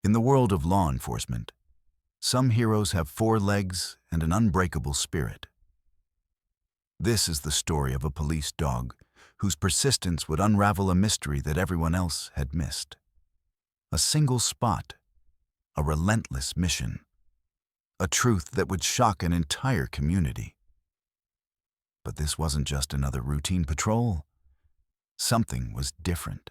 In the world of law enforcement, some heroes have 4 legs and an unbreakable spirit. This is the story of a police dog whose persistence would unravel a mystery that everyone else had missed. A single spot, a relentless mission, a truth that would shock an entire community. But this wasn't just another routine patrol. Something was different.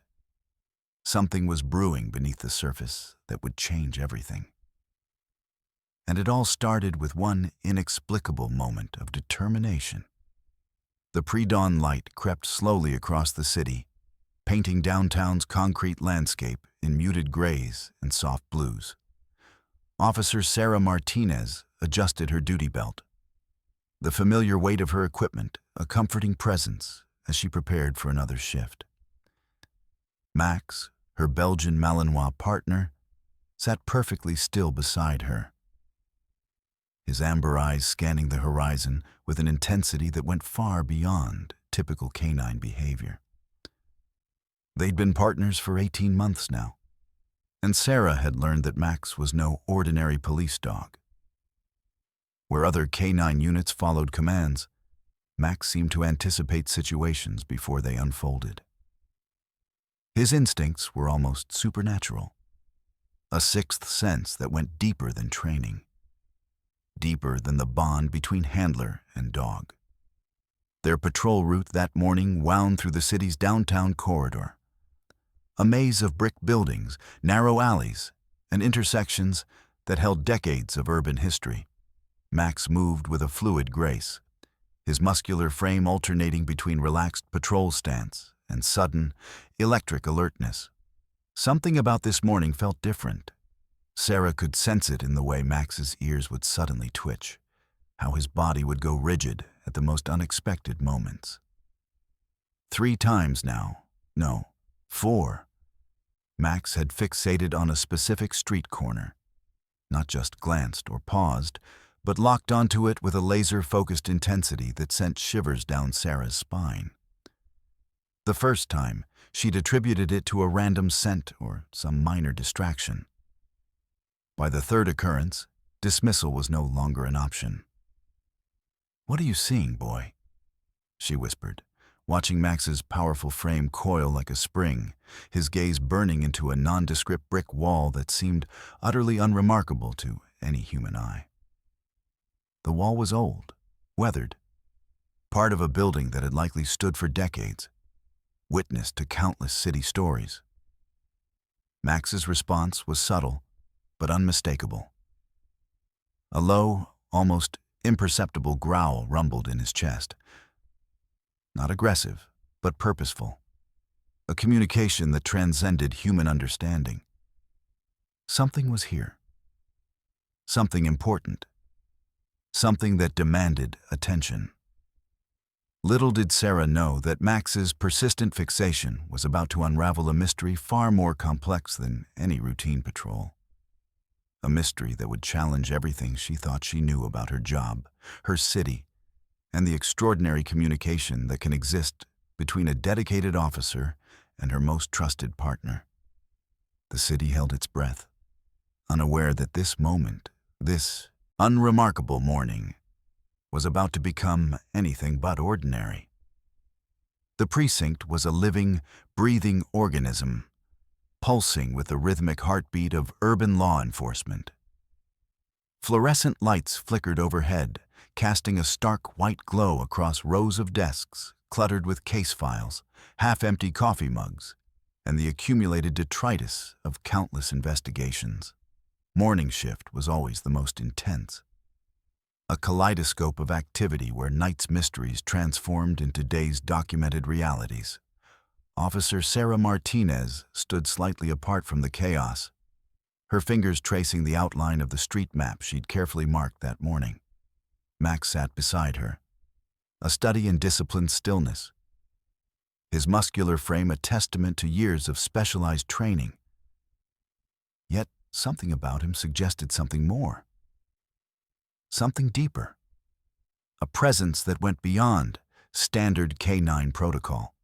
Something was brewing beneath the surface that would change everything. And it all started with one inexplicable moment of determination. The pre-dawn light crept slowly across the city, painting downtown's concrete landscape in muted grays and soft blues. Officer Sarah Martinez adjusted her duty belt. The familiar weight of her equipment, a comforting presence as she prepared for another shift. Max, her Belgian Malinois partner, sat perfectly still beside her, his amber eyes scanning the horizon with an intensity that went far beyond typical canine behavior. They'd been partners for 18 months now, and Sarah had learned that Max was no ordinary police dog. Where other canine units followed commands, Max seemed to anticipate situations before they unfolded. His instincts were almost supernatural, a sixth sense that went deeper than training, deeper than the bond between handler and dog. Their patrol route that morning wound through the city's downtown corridor, a maze of brick buildings, narrow alleys, and intersections that held decades of urban history. Max moved with a fluid grace, his muscular frame alternating between relaxed patrol stance and sudden, electric alertness. Something about this morning felt different. Sarah could sense it in the way Max's ears would suddenly twitch, how his body would go rigid at the most unexpected moments. 3 times now, no, 4, Max had fixated on a specific street corner, not just glanced or paused, but locked onto it with a laser-focused intensity that sent shivers down Sarah's spine. The first time, she'd attributed it to a random scent or some minor distraction. By the third occurrence, dismissal was no longer an option. "What are you seeing, boy?" she whispered, watching Max's powerful frame coil like a spring, his gaze burning into a nondescript brick wall that seemed utterly unremarkable to any human eye. The wall was old, weathered, part of a building that had likely stood for decades, witness to countless city stories. Max's response was subtle, but unmistakable. A low, almost imperceptible growl rumbled in his chest. Not aggressive, but purposeful. A communication that transcended human understanding. Something was here. Something important. Something that demanded attention. Little did Sarah know that Max's persistent fixation was about to unravel a mystery far more complex than any routine patrol. A mystery that would challenge everything she thought she knew about her job, her city, and the extraordinary communication that can exist between a dedicated officer and her most trusted partner. The city held its breath, unaware that this moment, this unremarkable morning, was about to become anything but ordinary. The precinct was a living, breathing organism, pulsing with the rhythmic heartbeat of urban law enforcement. Fluorescent lights flickered overhead, casting a stark white glow across rows of desks cluttered with case files, half-empty coffee mugs, and the accumulated detritus of countless investigations. Morning shift was always the most intense. A kaleidoscope of activity where night's mysteries transformed into day's documented realities. Officer Sarah Martinez stood slightly apart from the chaos, her fingers tracing the outline of the street map she'd carefully marked that morning. Max sat beside her, a study in disciplined stillness, his muscular frame a testament to years of specialized training. Yet something about him suggested something more. Something deeper. A presence that went beyond standard canine protocol.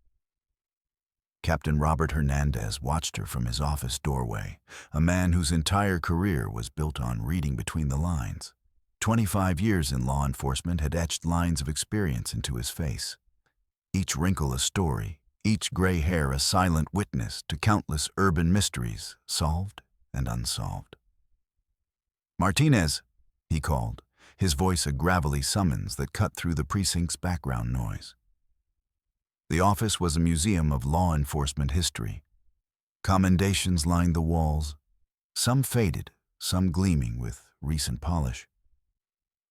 Captain Robert Hernandez watched her from his office doorway, a man whose entire career was built on reading between the lines. 25 years in law enforcement had etched lines of experience into his face. Each wrinkle a story, each gray hair a silent witness to countless urban mysteries, solved and unsolved. "Martinez," he called, his voice a gravelly summons that cut through the precinct's background noise. The office was a museum of law enforcement history. Commendations lined the walls, some faded, some gleaming with recent polish.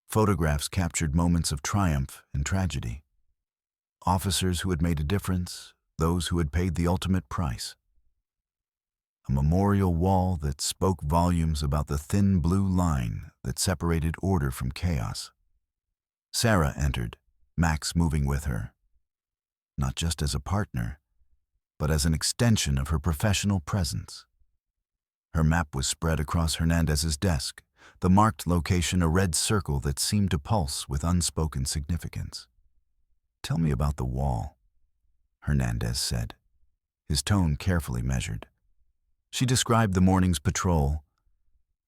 Photographs captured moments of triumph and tragedy. Officers who had made a difference, those who had paid the ultimate price. A memorial wall that spoke volumes about the thin blue line that separated order from chaos. Sarah entered, Max moving with her. Not just as a partner, but as an extension of her professional presence. Her map was spread across Hernandez's desk, the marked location a red circle that seemed to pulse with unspoken significance. "Tell me about the wall," Hernandez said, his tone carefully measured. She described the morning's patrol,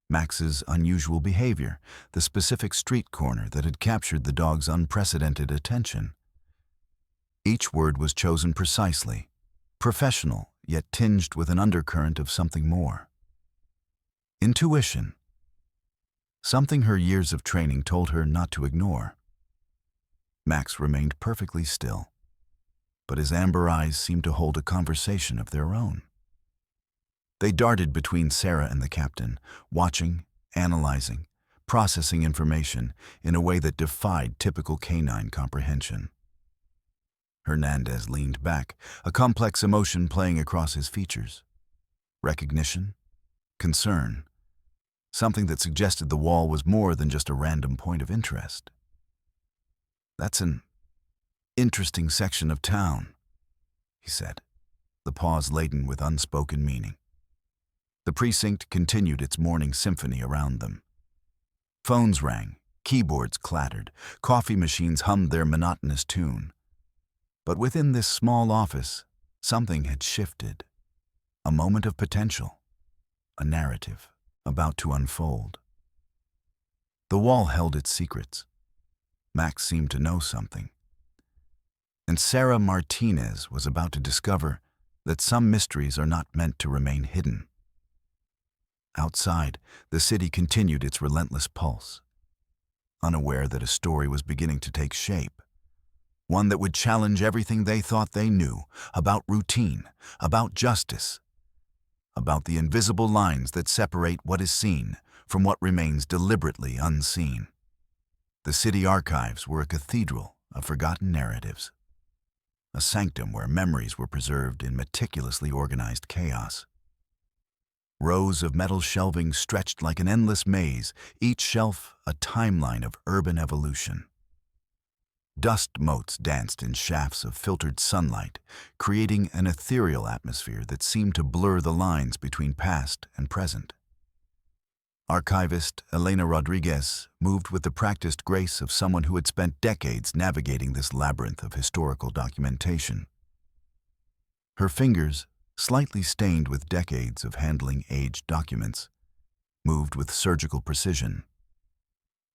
Max's unusual behavior, the specific street corner that had captured the dog's unprecedented attention. Each word was chosen precisely, professional, yet tinged with an undercurrent of something more. Intuition. Something her years of training told her not to ignore. Max remained perfectly still, but his amber eyes seemed to hold a conversation of their own. They darted between Sarah and the captain, watching, analyzing, processing information in a way that defied typical canine comprehension. Hernandez leaned back, a complex emotion playing across his features. Recognition, concern, something that suggested the wall was more than just a random point of interest. "That's an interesting section of town," he said, the pause laden with unspoken meaning. The precinct continued its morning symphony around them. Phones rang, keyboards clattered, coffee machines hummed their monotonous tune. But within this small office, something had shifted. A moment of potential, a narrative about to unfold. The wall held its secrets. Max seemed to know something. And Sarah Martinez was about to discover that some mysteries are not meant to remain hidden. Outside, the city continued its relentless pulse, unaware that a story was beginning to take shape. One that would challenge everything they thought they knew about routine, about justice, about the invisible lines that separate what is seen from what remains deliberately unseen. The city archives were a cathedral of forgotten narratives, a sanctum where memories were preserved in meticulously organized chaos. Rows of metal shelving stretched like an endless maze, each shelf a timeline of urban evolution. Dust motes danced in shafts of filtered sunlight, creating an ethereal atmosphere that seemed to blur the lines between past and present. Archivist Elena Rodriguez moved with the practiced grace of someone who had spent decades navigating this labyrinth of historical documentation. Her fingers, slightly stained with decades of handling aged documents, moved with surgical precision.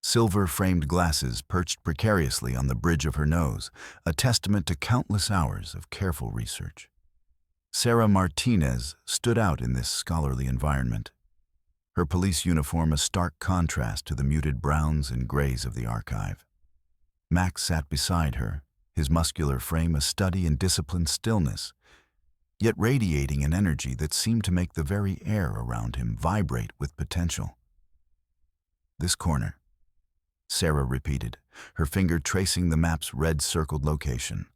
Silver-framed glasses perched precariously on the bridge of her nose, a testament to countless hours of careful research. Sarah Martinez stood out in this scholarly environment, her police uniform a stark contrast to the muted browns and grays of the archive. Max sat beside her, his muscular frame a study in disciplined stillness, yet radiating an energy that seemed to make the very air around him vibrate with potential. "This corner," Sarah repeated, her finger tracing the map's red-circled location.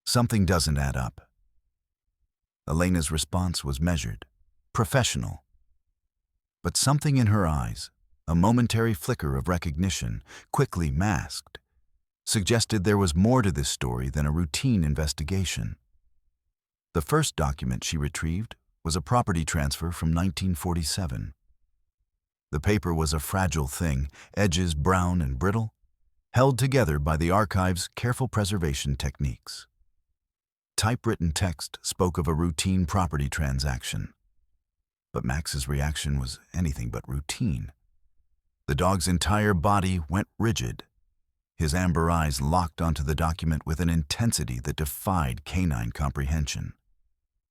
"Something doesn't add up." Elena's response was measured, professional. But something in her eyes, a momentary flicker of recognition, quickly masked, suggested there was more to this story than a routine investigation. The first document she retrieved was a property transfer from 1947. The paper was a fragile thing, edges brown and brittle, held together by the archive's careful preservation techniques. typewritten text spoke of a routine property transaction. But Max's reaction was anything but routine. The dog's entire body went rigid. His amber eyes locked onto the document with an intensity that defied canine comprehension.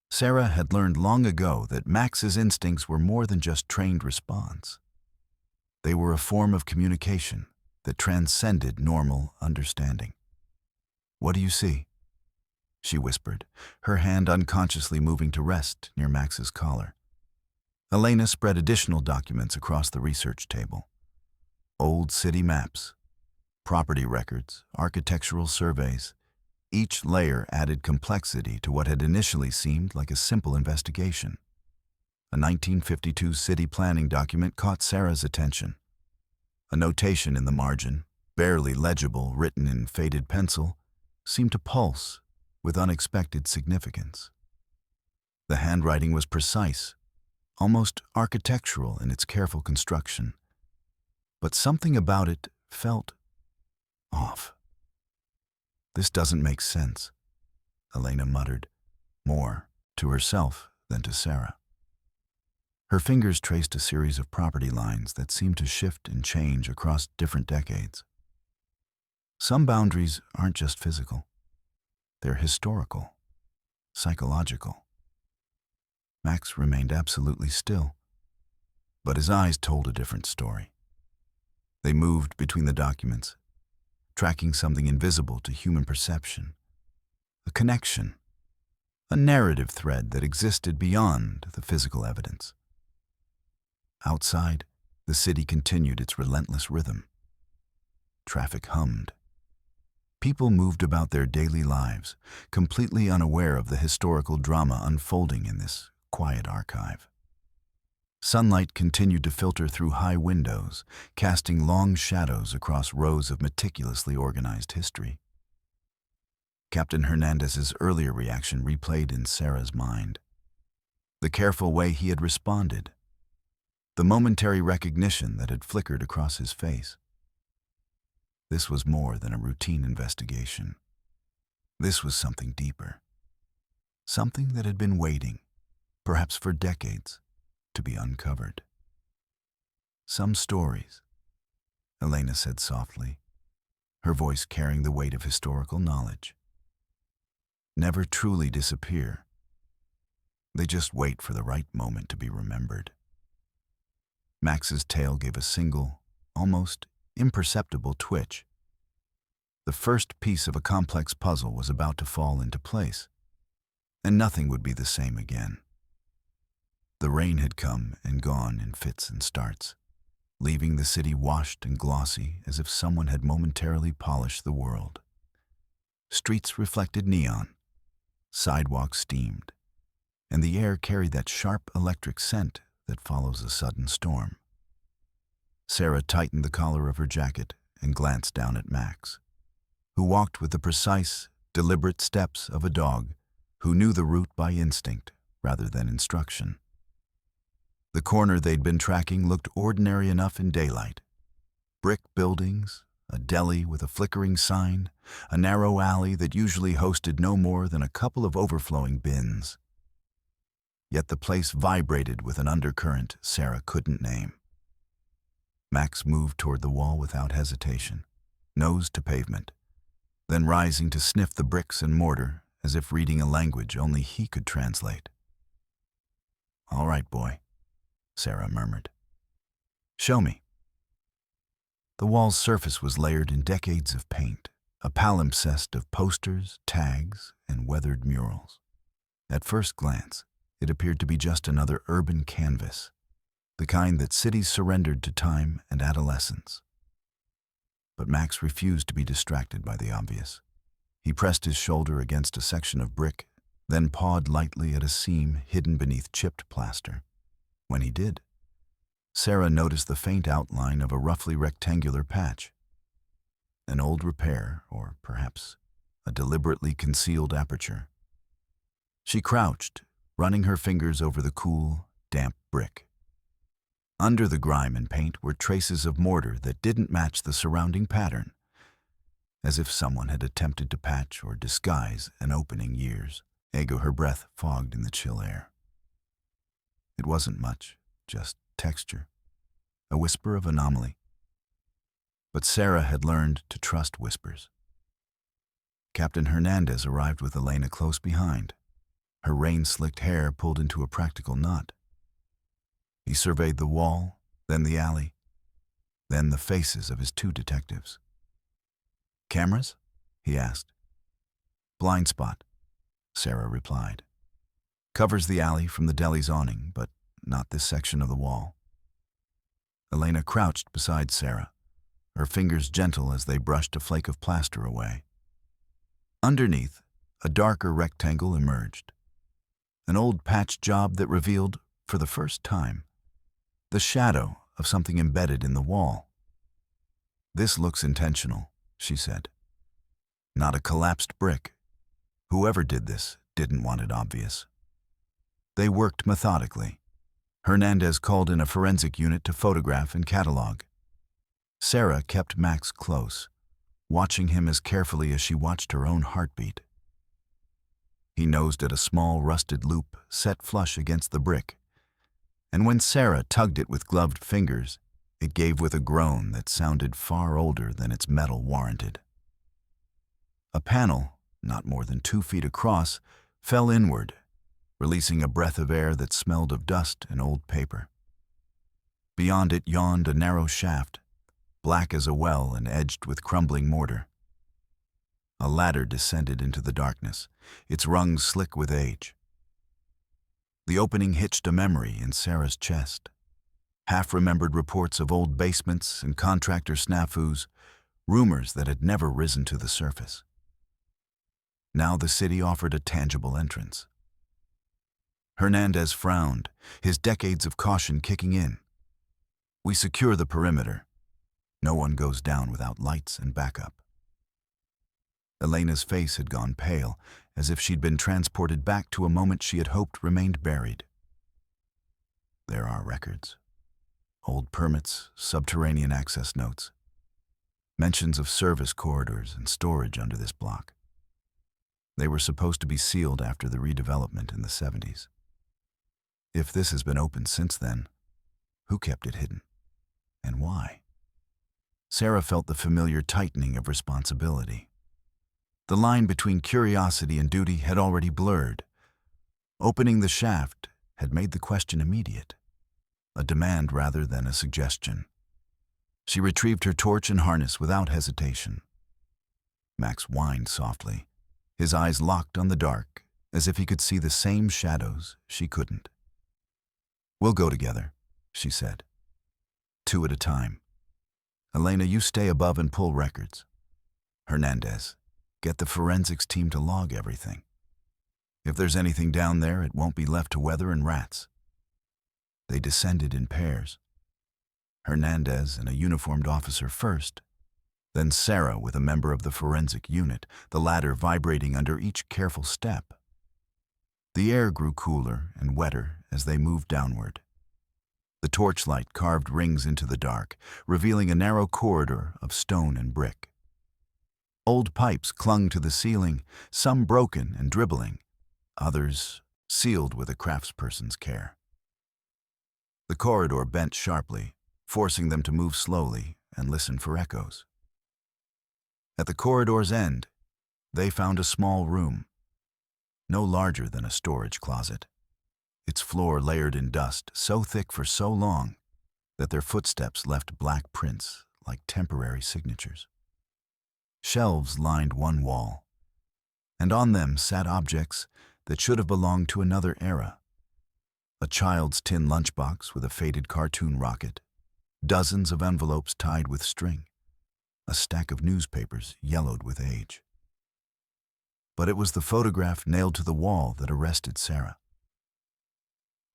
Sarah had learned long ago that Max's instincts were more than just trained response. They were a form of communication that transcended normal understanding. "What do you see?" she whispered, her hand unconsciously moving to rest near Max's collar. Elena spread additional documents across the research table. Old city maps, property records, architectural surveys. Each layer added complexity to what had initially seemed like a simple investigation. A 1952 city planning document caught Sarah's attention. A notation in the margin, barely legible, written in faded pencil, seemed to pulse with unexpected significance. The handwriting was precise, almost architectural in its careful construction. But something about it felt off. "This doesn't make sense," Elena muttered, more to herself than to Sarah. Her fingers traced a series of property lines that seemed to shift and change across different decades. Some boundaries aren't just physical. They're historical, psychological. Max remained absolutely still, but his eyes told a different story. They moved between the documents, tracking something invisible to human perception. A connection, a narrative thread that existed beyond the physical evidence. Outside, the city continued its relentless rhythm. Traffic hummed. People moved about their daily lives, completely unaware of the historical drama unfolding in this quiet archive. Sunlight continued to filter through high windows, casting long shadows across rows of meticulously organized history. Captain Hernandez's earlier reaction replayed in Sarah's mind. The careful way he had responded, the momentary recognition that had flickered across his face. This was more than a routine investigation. This was something deeper. Something that had been waiting, perhaps for decades, to be uncovered. "Some stories," Elena said softly, her voice carrying the weight of historical knowledge, "never truly disappear. They just wait for the right moment to be remembered." Max's tail gave a single, almost imperceptible twitch. The first piece of a complex puzzle was about to fall into place, and nothing would be the same again. The rain had come and gone in fits and starts, leaving the city washed and glossy as if someone had momentarily polished the world. Streets reflected neon, sidewalks steamed, and the air carried that sharp electric scent that follows a sudden storm. Sarah tightened the collar of her jacket and glanced down at Max, who walked with the precise, deliberate steps of a dog who knew the route by instinct rather than instruction. The corner they'd been tracking looked ordinary enough in daylight. Brick buildings, a deli with a flickering sign, a narrow alley that usually hosted no more than a couple of overflowing bins. Yet the place vibrated with an undercurrent Sarah couldn't name. Max moved toward the wall without hesitation, nose to pavement, then rising to sniff the bricks and mortar as if reading a language only he could translate. "All right, boy," Sarah murmured. "Show me." The wall's surface was layered in decades of paint, a palimpsest of posters, tags, and weathered murals. At first glance, it appeared to be just another urban canvas, the kind that cities surrendered to time and adolescence. But Max refused to be distracted by the obvious. He pressed his shoulder against a section of brick, then pawed lightly at a seam hidden beneath chipped plaster. When he did, Sarah noticed the faint outline of a roughly rectangular patch. An old repair, or perhaps a deliberately concealed aperture. She crouched, running her fingers over the cool, damp brick. Under the grime and paint were traces of mortar that didn't match the surrounding pattern. as if someone had attempted to patch or disguise an opening years ago. Her breath fogged in the chill air. It wasn't much, just texture, a whisper of anomaly. But Sarah had learned to trust whispers. Captain Hernandez arrived with Elena close behind, her rain-slicked hair pulled into a practical knot. He surveyed the wall, then the alley, then the faces of his two detectives. "Cameras?" he asked. "Blind spot," Sarah replied. "Covers the alley from the deli's awning, but not this section of the wall." Elena crouched beside Sarah, her fingers gentle as they brushed a flake of plaster away. Underneath, a darker rectangle emerged. An old patch job that revealed, for the first time, the shadow of something embedded in the wall. "This looks intentional," she said. "Not a collapsed brick. Whoever did this didn't want it obvious." They worked methodically. Hernandez called in a forensic unit to photograph and catalog. Sarah kept Max close, watching him as carefully as she watched her own heartbeat. He nosed at a small rusted loop set flush against the brick, and when Sarah tugged it with gloved fingers, it gave with a groan that sounded far older than its metal warranted. A panel, not more than 2 feet across, fell inward, releasing a breath of air that smelled of dust and old paper. Beyond it yawned a narrow shaft, black as a well and edged with crumbling mortar. A ladder descended into the darkness, its rungs slick with age. The opening hitched a memory in Sarah's chest. Half-remembered reports of old basements and contractor snafus, rumors that had never risen to the surface. Now the city offered a tangible entrance. Hernandez frowned, his decades of caution kicking in. "We secure the perimeter. No one goes down without lights and backup." Elena's face had gone pale, as if she'd been transported back to a moment she had hoped remained buried. "There are records. Old permits, subterranean access notes. Mentions of service corridors and storage under this block. They were supposed to be sealed after the redevelopment in the 70s. If this has been opened since then, who kept it hidden? And why?" Sarah felt the familiar tightening of responsibility. The line between curiosity and duty had already blurred. Opening the shaft had made the question immediate, a demand rather than a suggestion. She retrieved her torch and harness without hesitation. Max whined softly, his eyes locked on the dark, as if he could see the same shadows she couldn't. "We'll go together," she said. "2 at a time. Elena, you stay above and pull records. Hernandez, get the forensics team to log everything. If there's anything down there, it won't be left to weather and rats." They descended in pairs. Hernandez and a uniformed officer first, then Sarah with a member of the forensic unit, the latter vibrating under each careful step. The air grew cooler and wetter as they moved downward. The torchlight carved rings into the dark, revealing a narrow corridor of stone and brick. Old pipes clung to the ceiling, some broken and dribbling, others sealed with a craftsperson's care. The corridor bent sharply, forcing them to move slowly and listen for echoes. At the corridor's end, they found a small room, no larger than a storage closet, its floor layered in dust so thick for so long that their footsteps left black prints like temporary signatures. Shelves lined one wall, and on them sat objects that should have belonged to another era. A child's tin lunchbox with a faded cartoon rocket, dozens of envelopes tied with string, a stack of newspapers yellowed with age. But it was the photograph nailed to the wall that arrested Sarah.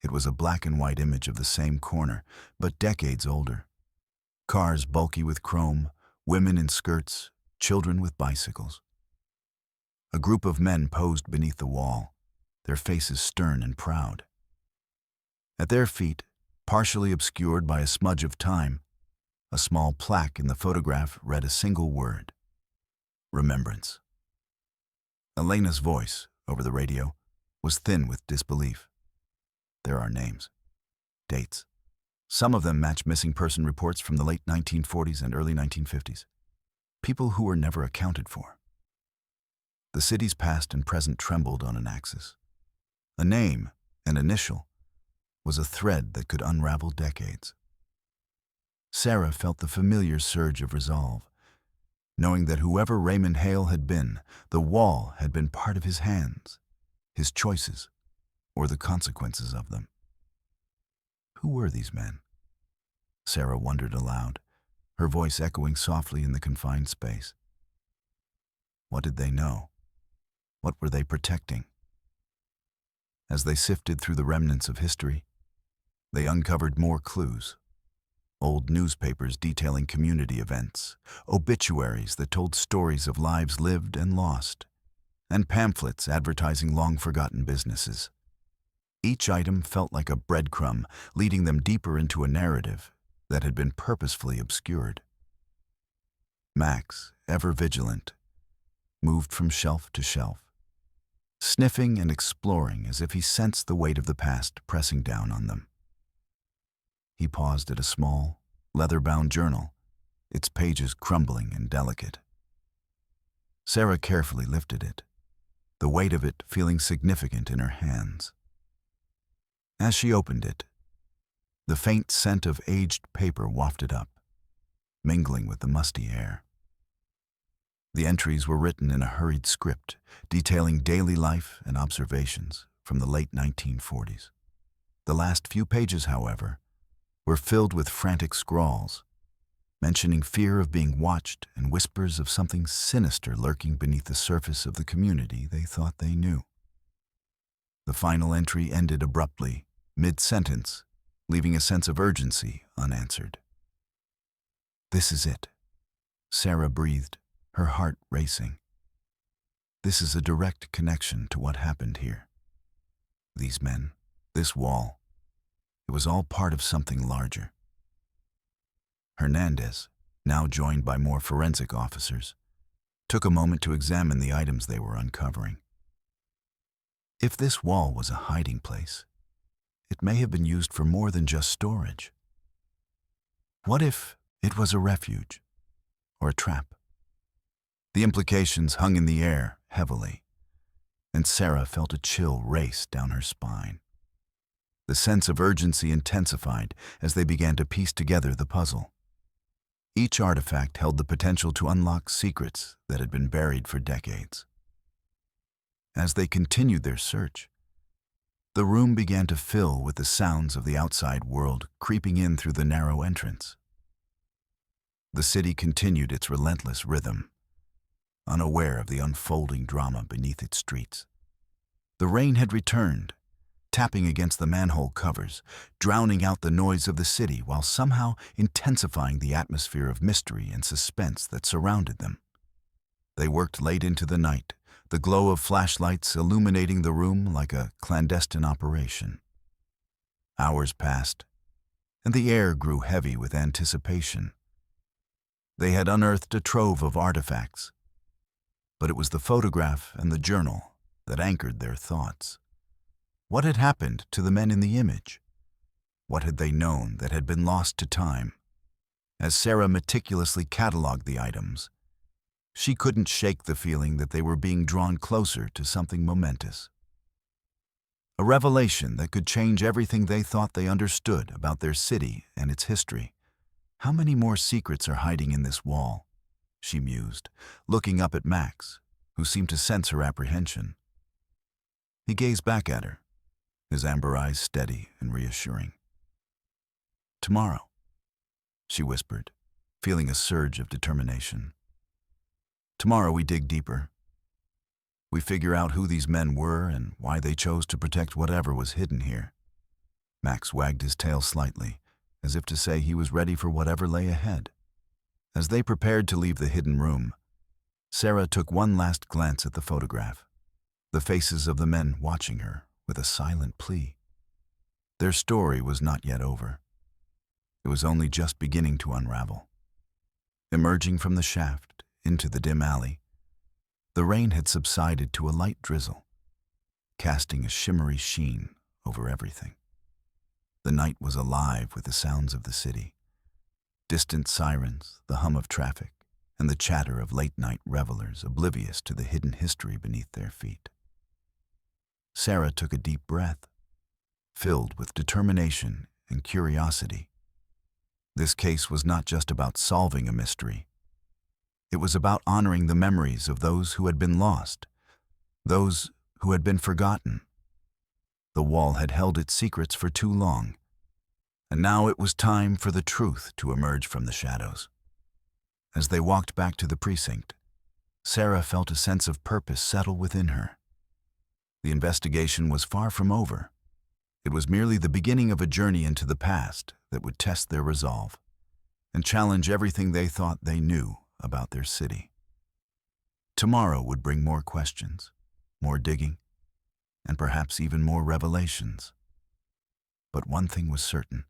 It was a black and white image of the same corner, but decades older. Cars bulky with chrome, women in skirts, children with bicycles. A group of men posed beneath the wall, their faces stern and proud. At their feet, partially obscured by a smudge of time, a small plaque in the photograph read a single word: remembrance. Elena's voice, over the radio, was thin with disbelief. There are names, dates. Some of them match missing person reports from the late 1940s and early 1950s. People who were never accounted for. The city's past and present trembled on an axis. A name, an initial, was a thread that could unravel decades. Sarah felt the familiar surge of resolve, knowing that whoever Raymond Hale had been, the wall had been part of his hands, his choices, or the consequences of them. Who were these men? Sarah wondered aloud, her voice echoing softly in the confined space. What did they know? What were they protecting? As they sifted through the remnants of history, they uncovered more clues. Old newspapers detailing community events, obituaries that told stories of lives lived and lost, and pamphlets advertising long-forgotten businesses. Each item felt like a breadcrumb, leading them deeper into a narrative that had been purposefully obscured. Max, ever vigilant, moved from shelf to shelf, sniffing and exploring as if he sensed the weight of the past pressing down on them. He paused at a small, leather-bound journal, its pages crumbling and delicate. Sarah carefully lifted it, the weight of it feeling significant in her hands. As she opened it, the faint scent of aged paper wafted up, mingling with the musty air. The entries were written in a hurried script, detailing daily life and observations from the late 1940s. The last few pages, however, were filled with frantic scrawls, mentioning fear of being watched and whispers of something sinister lurking beneath the surface of the community they thought they knew. The final entry ended abruptly, mid-sentence, leaving a sense of urgency unanswered. This is it, Sarah breathed, her heart racing. This is a direct connection to what happened here. These men, this wall, it was all part of something larger. Hernandez, now joined by more forensic officers, took a moment to examine the items they were uncovering. If this wall was a hiding place, it may have been used for more than just storage. What if it was a refuge or a trap? The implications hung in the air heavily, and Sarah felt a chill race down her spine. The sense of urgency intensified as they began to piece together the puzzle. Each artifact held the potential to unlock secrets that had been buried for decades. As they continued their search, the room began to fill with the sounds of the outside world creeping in through the narrow entrance. The city continued its relentless rhythm, unaware of the unfolding drama beneath its streets. The rain had returned, tapping against the manhole covers, drowning out the noise of the city while somehow intensifying the atmosphere of mystery and suspense that surrounded them. They worked late into the night, the glow of flashlights illuminating the room like a clandestine operation. Hours passed, and the air grew heavy with anticipation. They had unearthed a trove of artifacts, but it was the photograph and the journal that anchored their thoughts. What had happened to the men in the image? What had they known that had been lost to time? As Sarah meticulously cataloged the items, she couldn't shake the feeling that they were being drawn closer to something momentous. A revelation that could change everything they thought they understood about their city and its history. How many more secrets are hiding in this wall? She mused, looking up at Max, who seemed to sense her apprehension. He gazed back at her, his amber eyes steady and reassuring. Tomorrow, she whispered, feeling a surge of determination. Tomorrow we dig deeper. We figure out who these men were and why they chose to protect whatever was hidden here. Max wagged his tail slightly, as if to say he was ready for whatever lay ahead. As they prepared to leave the hidden room, Sarah took one last glance at the photograph, the faces of the men watching her with a silent plea. Their story was not yet over. It was only just beginning to unravel. Emerging from the shaft into the dim alley, The rain had subsided to a light drizzle, casting a shimmery sheen over everything. The night was alive with the sounds of the city, distant sirens, the hum of traffic, and the chatter of late-night revelers oblivious to the hidden history beneath their feet. Sarah took a deep breath, filled with determination and curiosity. This case was not just about solving a mystery. It was about honoring the memories of those who had been lost, those who had been forgotten. The wall had held its secrets for too long, and now it was time for the truth to emerge from the shadows. As they walked back to the precinct, Sarah felt a sense of purpose settle within her. The investigation was far from over. It was merely the beginning of a journey into the past that would test their resolve and challenge everything they thought they knew about their city. Tomorrow would bring more questions, more digging, and perhaps even more revelations. But one thing was certain.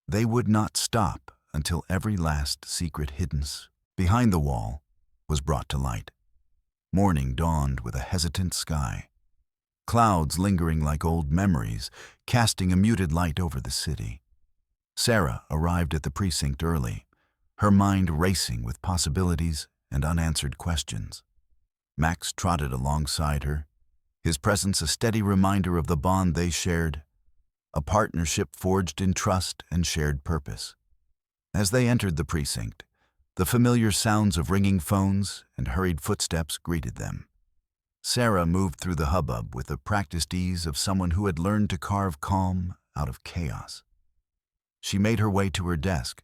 They would not stop until every last secret hidden behind the wall was brought to light. Morning dawned with a hesitant sky, clouds lingering like old memories, casting a muted light over the city. Sarah arrived at the precinct early, her mind racing with possibilities and unanswered questions. Max trotted alongside her, his presence a steady reminder of the bond they shared, a partnership forged in trust and shared purpose. As they entered the precinct, the familiar sounds of ringing phones and hurried footsteps greeted them. Sarah moved through the hubbub with the practiced ease of someone who had learned to carve calm out of chaos. She made her way to her desk,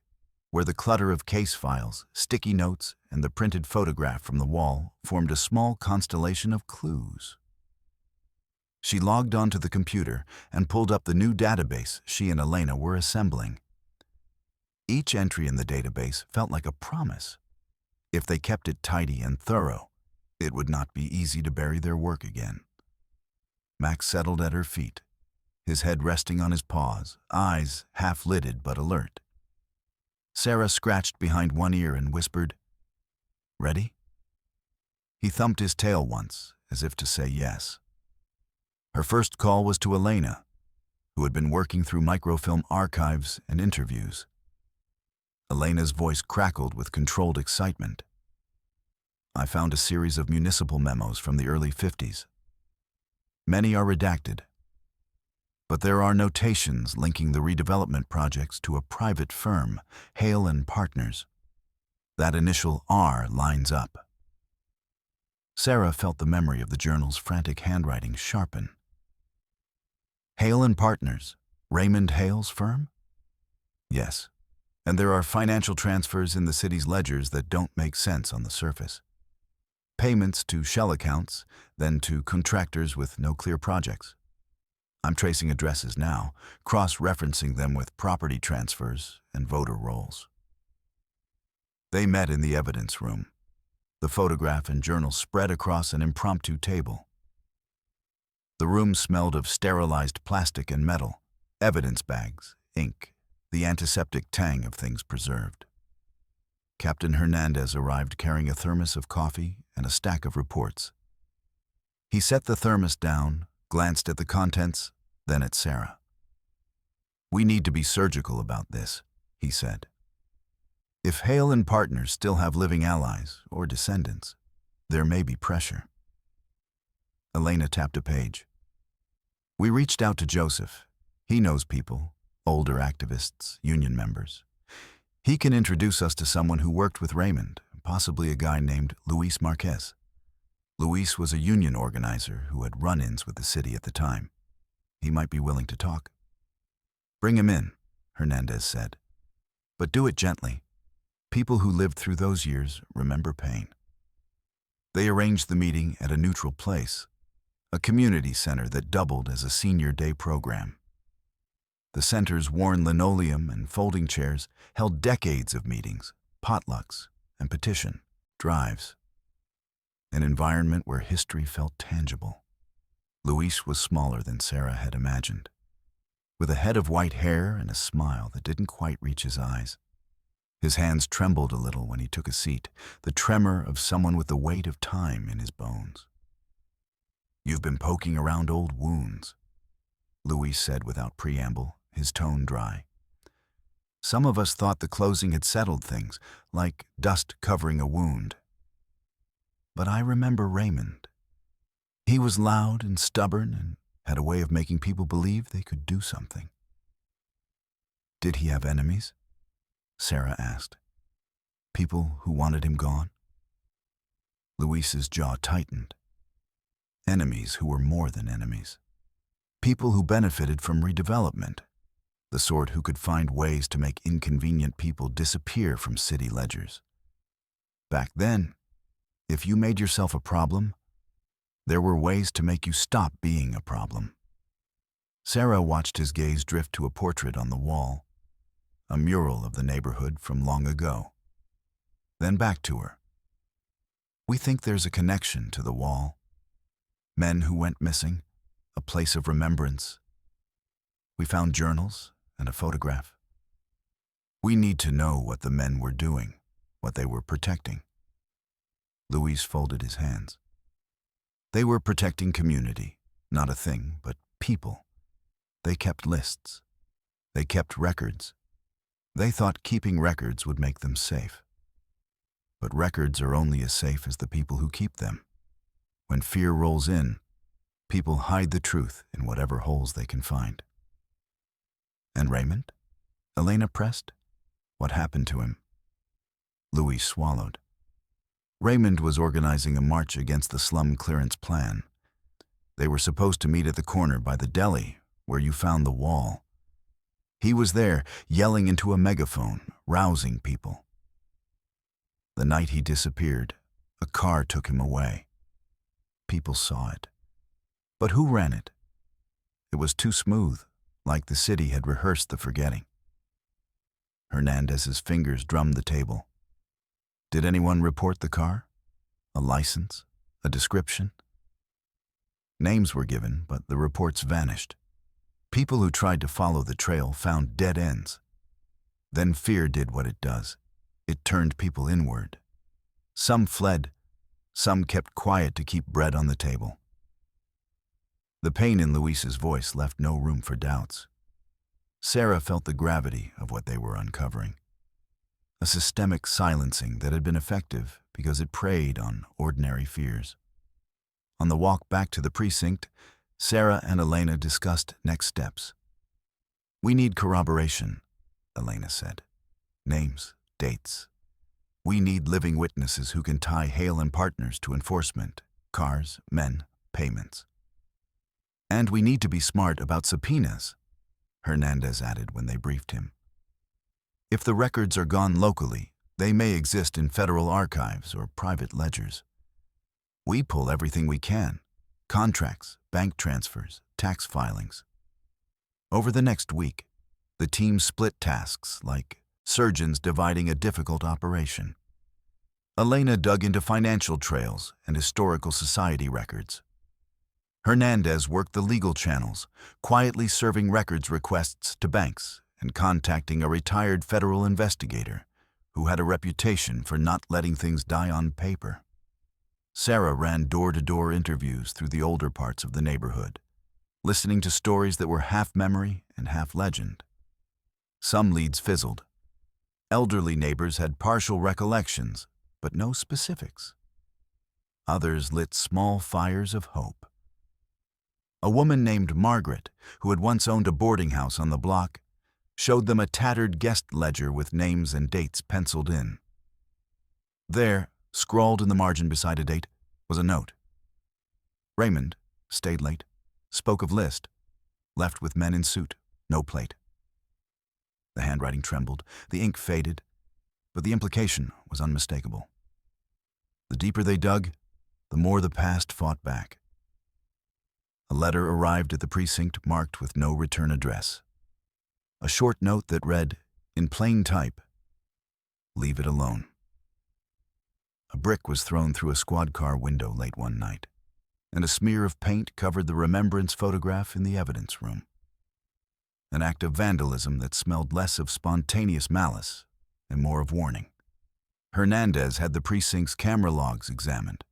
where the clutter of case files, sticky notes, and the printed photograph from the wall formed a small constellation of clues. She logged onto the computer and pulled up the new database she and Elena were assembling. Each entry in the database felt like a promise. If they kept it tidy and thorough, it would not be easy to bury their work again. Max settled at her feet, his head resting on his paws, eyes half-lidded but alert. Sarah scratched behind one ear and whispered, "Ready?" He thumped his tail once, as if to say yes. Her first call was to Elena, who had been working through microfilm archives and interviews. Elena's voice crackled with controlled excitement. "I found a series of municipal memos from the early 50s. Many are redacted, but there are notations linking the redevelopment projects to a private firm, Hale and Partners. That initial R lines up." Sarah felt the memory of the journal's frantic handwriting sharpen. Hale and Partners, Raymond Hale's firm? Yes, and there are financial transfers in the city's ledgers that don't make sense on the surface. Payments to shell accounts, then to contractors with no clear projects. I'm tracing addresses now, cross-referencing them with property transfers and voter rolls. They met in the evidence room, the photograph and journal spread across an impromptu table. The room smelled of sterilized plastic and metal, evidence bags, ink, the antiseptic tang of things preserved. Captain Hernandez arrived carrying a thermos of coffee and a stack of reports. He set the thermos down, glanced at the contents, then at Sarah. "We need to be surgical about this," he said. "If Hale and Partners still have living allies or descendants, there may be pressure." Elena tapped a page. "We reached out to Joseph. He knows people, older activists, union members. He can introduce us to someone who worked with Raymond, possibly a guy named Luis Marquez. Luis was a union organizer who had run-ins with the city at the time. He might be willing to talk." "Bring him in," Hernandez said. "But do it gently. People who lived through those years remember pain." They arranged the meeting at a neutral place, a community center that doubled as a senior day program. The center's worn linoleum and folding chairs held decades of meetings, potlucks, and petition drives. An environment where history felt tangible. Luis was smaller than Sarah had imagined, with a head of white hair and a smile that didn't quite reach his eyes. His hands trembled a little when he took a seat, the tremor of someone with the weight of time in his bones. "You've been poking around old wounds," Luis said without preamble, his tone dry. "Some of us thought the closing had settled things, like dust covering a wound. But I remember Raymond. He was loud and stubborn and had a way of making people believe they could do something." "Did he have enemies?" Sarah asked. "People who wanted him gone?" Luis's jaw tightened. Enemies who were more than enemies. People who benefited from redevelopment, the sort who could find ways to make inconvenient people disappear from city ledgers. Back then, if you made yourself a problem, there were ways to make you stop being a problem. Sarah watched his gaze drift to a portrait on the wall, a mural of the neighborhood from long ago. Then back to her. "We think there's a connection to the wall. Men who went missing, a place of remembrance. We found journals and a photograph. We need to know what the men were doing, what they were protecting." Luis folded his hands. They were protecting community, not a thing, but people. They kept lists. They kept records. They thought keeping records would make them safe. But records are only as safe as the people who keep them. When fear rolls in, people hide the truth in whatever holes they can find. "And Raymond?" Elena pressed. "What happened to him?" Luis swallowed. Raymond was organizing a march against the slum clearance plan. They were supposed to meet at the corner by the deli, where you found the wall. He was there, yelling into a megaphone, rousing people. The night he disappeared, a car took him away. People saw it. But who ran it? It was too smooth, like the city had rehearsed the forgetting. Hernandez's fingers drummed the table. "Did anyone report the car? A license? A description?" Names were given, but the reports vanished. People who tried to follow the trail found dead ends. Then fear did what it does. It turned people inward. Some fled. Some kept quiet to keep bread on the table. The pain in Luis's voice left no room for doubts. Sarah felt the gravity of what they were uncovering. A systemic silencing that had been effective because it preyed on ordinary fears. On the walk back to the precinct, Sarah and Elena discussed next steps. "We need corroboration," Elena said. "Names, dates. We need living witnesses who can tie Hale and partners to enforcement, cars, men, payments. And we need to be smart about subpoenas," Hernandez added when they briefed him. "If the records are gone locally, they may exist in federal archives or private ledgers. We pull everything we can: contracts, bank transfers, tax filings." Over the next week, the team split tasks like surgeons dividing a difficult operation. Elena dug into financial trails and historical society records. Hernandez worked the legal channels, quietly serving records requests to banks and contacting a retired federal investigator who had a reputation for not letting things die on paper. Sarah ran door-to-door interviews through the older parts of the neighborhood, listening to stories that were half memory and half legend. Some leads fizzled. Elderly neighbors had partial recollections, but no specifics. Others lit small fires of hope. A woman named Margaret, who had once owned a boarding house on the block, showed them a tattered guest ledger with names and dates penciled in. There, scrawled in the margin beside a date, was a note. Raymond, stayed late, spoke of list, left with men in suit, no plate. The handwriting trembled, the ink faded, but the implication was unmistakable. The deeper they dug, the more the past fought back. A letter arrived at the precinct marked with no return address. A short note that read, in plain type, "Leave it alone." A brick was thrown through a squad car window late one night, and a smear of paint covered the remembrance photograph in the evidence room. An act of vandalism that smelled less of spontaneous malice and more of warning. Hernandez had the precinct's camera logs examined.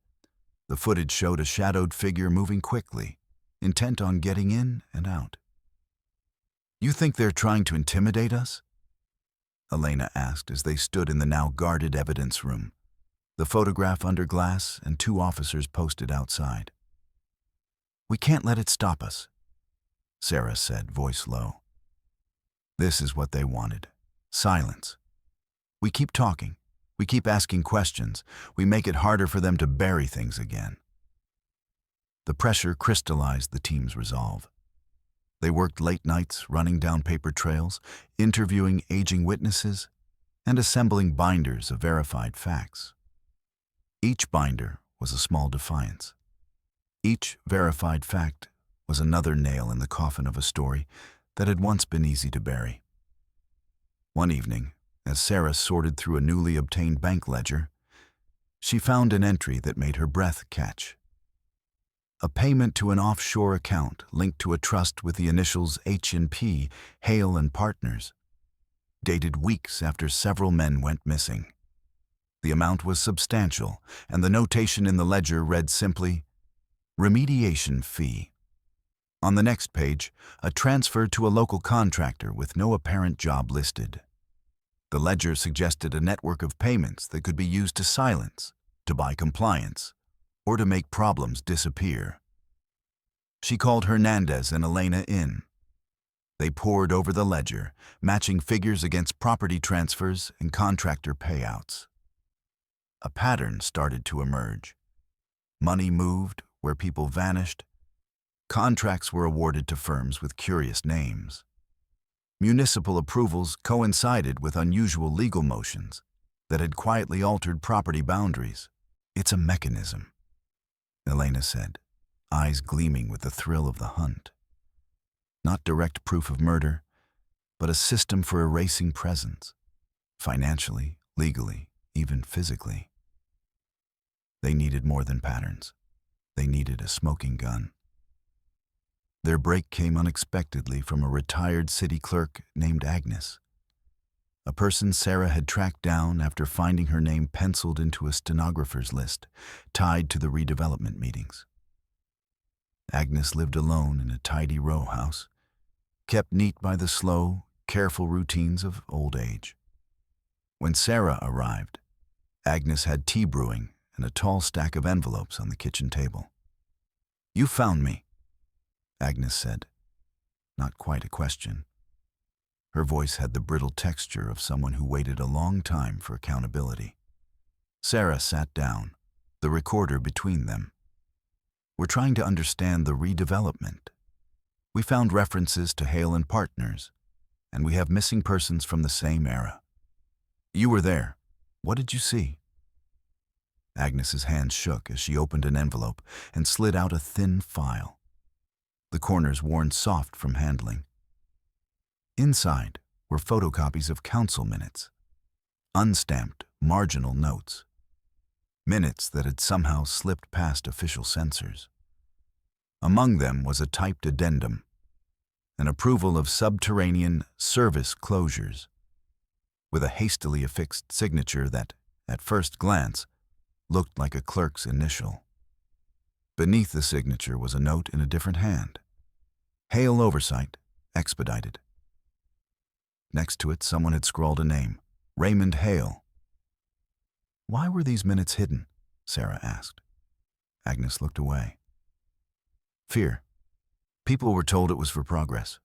The footage showed a shadowed figure moving quickly, intent on getting in and out. "You think they're trying to intimidate us?" Elena asked as they stood in the now guarded evidence room, the photograph under glass and 2 officers posted outside. "We can't let it stop us," Sarah said, voice low. This is what they wanted. Silence. We keep talking. We keep asking questions. We make it harder for them to bury things again. The pressure crystallized the team's resolve. They worked late nights, running down paper trails, interviewing aging witnesses, and assembling binders of verified facts. Each binder was a small defiance. Each verified fact was another nail in the coffin of a story that had once been easy to bury. One evening, as Sarah sorted through a newly obtained bank ledger, she found an entry that made her breath catch. A payment to an offshore account linked to a trust with the initials H&P, Hale and Partners, dated weeks after several men went missing. The amount was substantial, and the notation in the ledger read simply, "Remediation fee." On the next page, a transfer to a local contractor with no apparent job listed. The ledger suggested a network of payments that could be used to silence, to buy compliance, or to make problems disappear. She called Hernandez and Elena in. They pored over the ledger, matching figures against property transfers and contractor payouts. A pattern started to emerge. Money moved where people vanished. Contracts were awarded to firms with curious names. Municipal approvals coincided with unusual legal motions that had quietly altered property boundaries. "It's a mechanism," Elena said, eyes gleaming with the thrill of the hunt. Not direct proof of murder, but a system for erasing presence, financially, legally, even physically. They needed more than patterns. They needed a smoking gun. Their break came unexpectedly from a retired city clerk named Agnes, a person Sarah had tracked down after finding her name penciled into a stenographer's list tied to the redevelopment meetings. Agnes lived alone in a tidy row house, kept neat by the slow, careful routines of old age. When Sarah arrived, Agnes had tea brewing and a tall stack of envelopes on the kitchen table. "You found me," Agnes said, not quite a question. Her voice had the brittle texture of someone who waited a long time for accountability. Sarah sat down, the recorder between them. "We're trying to understand the redevelopment. We found references to Hale and Partners, and we have missing persons from the same era. You were there. What did you see?" Agnes's hand shook as she opened an envelope and slid out a thin file, the corners worn soft from handling. Inside were photocopies of council minutes, unstamped marginal notes, minutes that had somehow slipped past official censors. Among them was a typed addendum, an approval of subterranean service closures, with a hastily affixed signature that, at first glance, looked like a clerk's initial. Beneath the signature was a note in a different hand. "Hale Oversight, expedited." Next to it, someone had scrawled a name, Raymond Hale. "Why were these minutes hidden?" Sarah asked. Agnes looked away. "Fear. People were told it was for progress.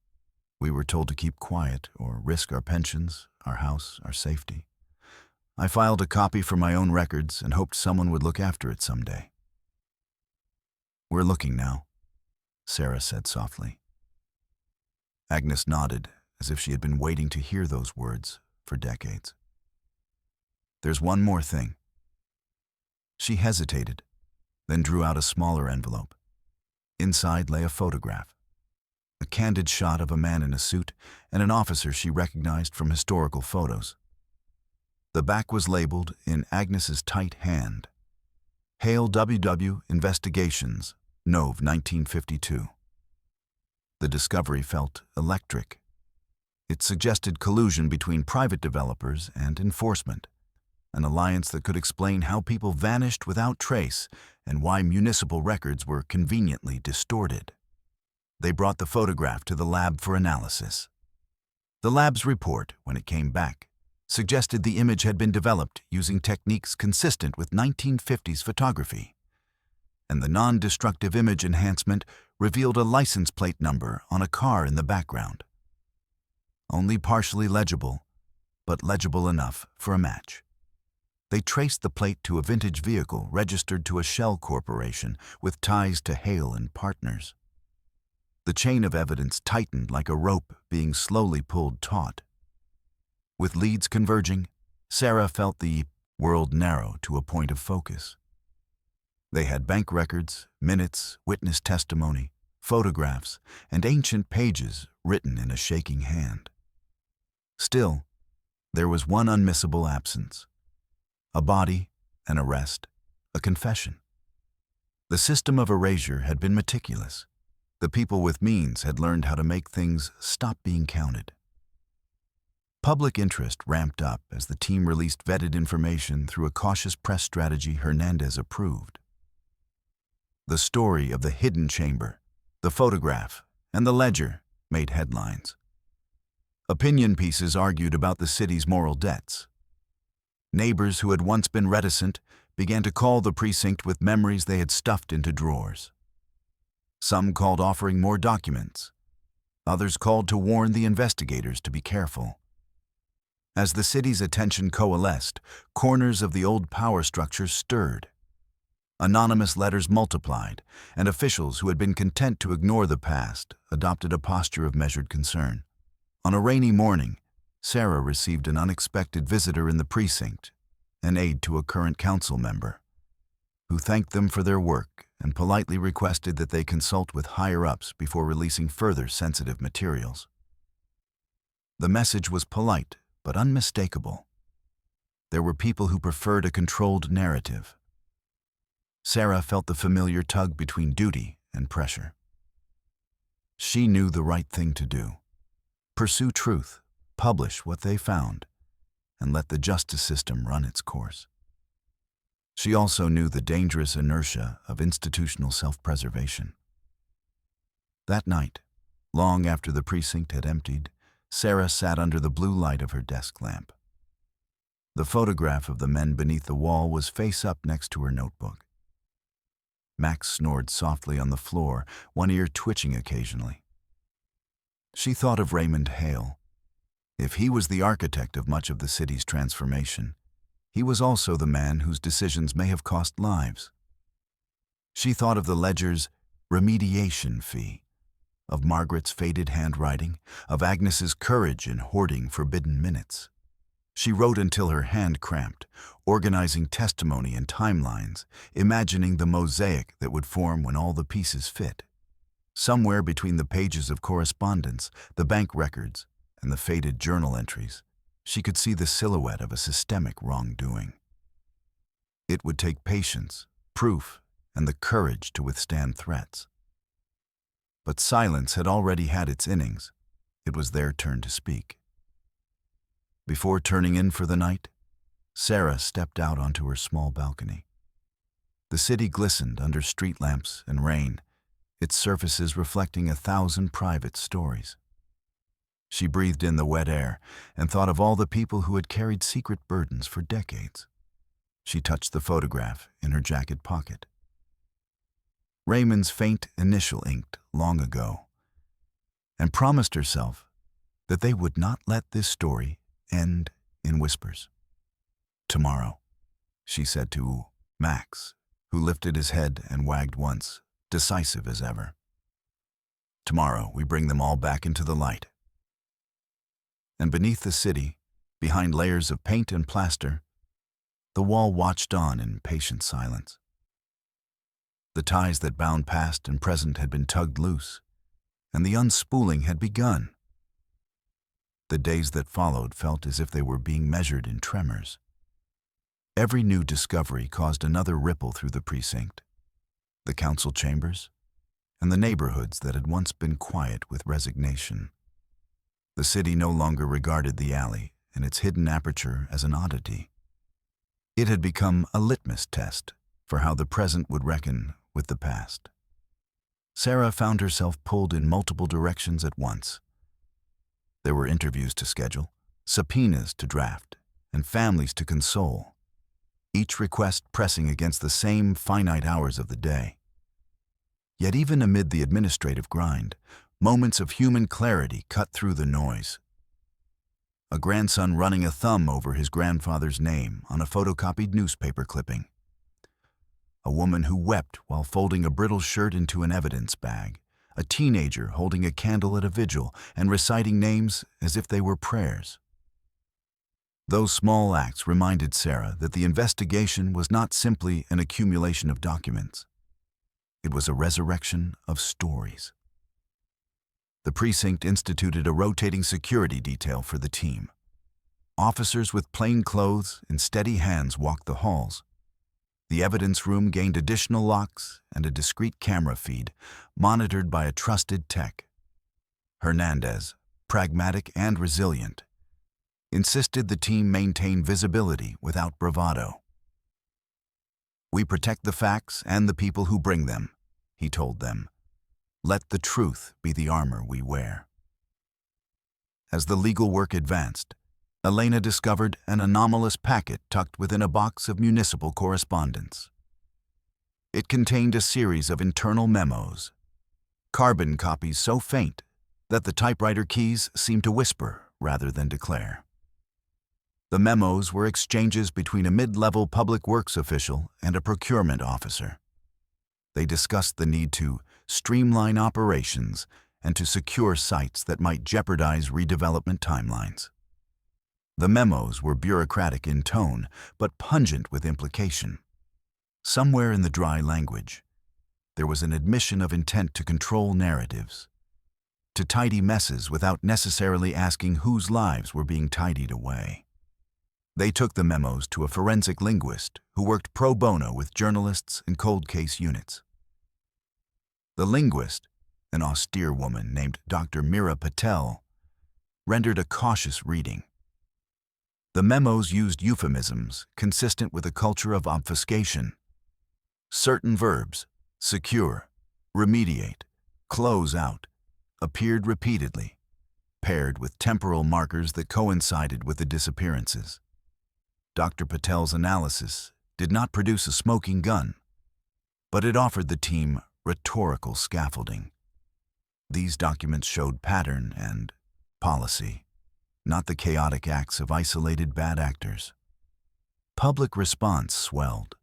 We were told to keep quiet or risk our pensions, our house, our safety. I filed a copy for my own records and hoped someone would look after it someday." "We're looking now," Sarah said softly. Agnes nodded, as if she had been waiting to hear those words for decades. "There's one more thing." She hesitated, then drew out a smaller envelope. Inside lay a photograph, a candid shot of a man in a suit and an officer she recognized from historical photos. The back was labeled in Agnes's tight hand, "Hale W.W. Investigations, Nov. 1952. The discovery felt electric. It suggested collusion between private developers and enforcement, an alliance that could explain how people vanished without trace and why municipal records were conveniently distorted. They brought the photograph to the lab for analysis. The lab's report, when it came back, suggested the image had been developed using techniques consistent with 1950s photography, and the non-destructive image enhancement revealed a license plate number on a car in the background. Only partially legible, but legible enough for a match. They traced the plate to a vintage vehicle registered to a shell corporation with ties to Hale and Partners. The chain of evidence tightened like a rope being slowly pulled taut. With leads converging, Sarah felt the world narrow to a point of focus. They had bank records, minutes, witness testimony, photographs, and ancient pages written in a shaking hand. Still, there was one unmissable absence: a body, an arrest, a confession. The system of erasure had been meticulous. The people with means had learned how to make things stop being counted. Public interest ramped up as the team released vetted information through a cautious press strategy Hernandez approved. The story of the hidden chamber, the photograph, and the ledger made headlines. Opinion pieces argued about the city's moral debts. Neighbors who had once been reticent began to call the precinct with memories they had stuffed into drawers. Some called offering more documents. Others called to warn the investigators to be careful. As the city's attention coalesced, corners of the old power structure stirred. Anonymous letters multiplied, and officials who had been content to ignore the past adopted a posture of measured concern. On a rainy morning, Sarah received an unexpected visitor in the precinct, an aide to a current council member, who thanked them for their work and politely requested that they consult with higher-ups before releasing further sensitive materials. The message was polite but unmistakable. There were people who preferred a controlled narrative. Sarah felt the familiar tug between duty and pressure. She knew the right thing to do: pursue truth, publish what they found, and let the justice system run its course. She also knew the dangerous inertia of institutional self-preservation. That night, long after the precinct had emptied, Sarah sat under the blue light of her desk lamp. The photograph of the men beneath the wall was face up next to her notebook. Max snored softly on the floor, one ear twitching occasionally. She thought of Raymond Hale. If he was the architect of much of the city's transformation, he was also the man whose decisions may have cost lives. She thought of the ledger's remediation fee, of Margaret's faded handwriting, of Agnes's courage in hoarding forbidden minutes. She wrote until her hand cramped, organizing testimony and timelines, imagining the mosaic that would form when all the pieces fit. Somewhere between the pages of correspondence, the bank records, and the faded journal entries, she could see the silhouette of a systemic wrongdoing. It would take patience, proof, and the courage to withstand threats. But silence had already had its innings. It was their turn to speak. Before turning in for the night, Sarah stepped out onto her small balcony. The city glistened under street lamps and rain, its surfaces reflecting 1,000 private stories. She breathed in the wet air and thought of all the people who had carried secret burdens for decades. She touched the photograph in her jacket pocket. Raymond's faint initial inked long ago, and promised herself that they would not let this story end in whispers. "Tomorrow," she said to Max, who lifted his head and wagged once, decisive as ever. "Tomorrow we bring them all back into the light." And beneath the city, behind layers of paint and plaster, the wall watched on in patient silence. The ties that bound past and present had been tugged loose, and the unspooling had begun. The days that followed felt as if they were being measured in tremors. Every new discovery caused another ripple through the precinct, the council chambers, and the neighborhoods that had once been quiet with resignation. The city no longer regarded the alley and its hidden aperture as an oddity. It had become a litmus test for how the present would reckon with the past. Sarah found herself pulled in multiple directions at once. There were interviews to schedule, subpoenas to draft, and families to console, each request pressing against the same finite hours of the day. Yet even amid the administrative grind, moments of human clarity cut through the noise. A grandson running a thumb over his grandfather's name on a photocopied newspaper clipping. A woman who wept while folding a brittle shirt into an evidence bag. A teenager holding a candle at a vigil and reciting names as if they were prayers. Those small acts reminded Sarah that the investigation was not simply an accumulation of documents. It was a resurrection of stories. The precinct instituted a rotating security detail for the team. Officers with plain clothes and steady hands walked the halls. The evidence room gained additional locks and a discreet camera feed, monitored by a trusted tech. Hernandez, pragmatic and resilient, insisted the team maintain visibility without bravado. "We protect the facts and the people who bring them," he told them. "Let the truth be the armor we wear." As the legal work advanced, Elena discovered an anomalous packet tucked within a box of municipal correspondence. It contained a series of internal memos, carbon copies so faint that the typewriter keys seemed to whisper rather than declare. The memos were exchanges between a mid-level public works official and a procurement officer. They discussed the need to streamline operations and to secure sites that might jeopardize redevelopment timelines. The memos were bureaucratic in tone, but pungent with implication. Somewhere in the dry language, there was an admission of intent to control narratives, to tidy messes without necessarily asking whose lives were being tidied away. They took the memos to a forensic linguist who worked pro bono with journalists and cold case units. The linguist, an austere woman named Dr. Meera Patel, rendered a cautious reading. The memos used euphemisms consistent with a culture of obfuscation. Certain verbs, secure, remediate, close out, appeared repeatedly, paired with temporal markers that coincided with the disappearances. Dr. Patel's analysis did not produce a smoking gun, but it offered the team rhetorical scaffolding. These documents showed pattern and policy, not the chaotic acts of isolated bad actors. Public response swelled.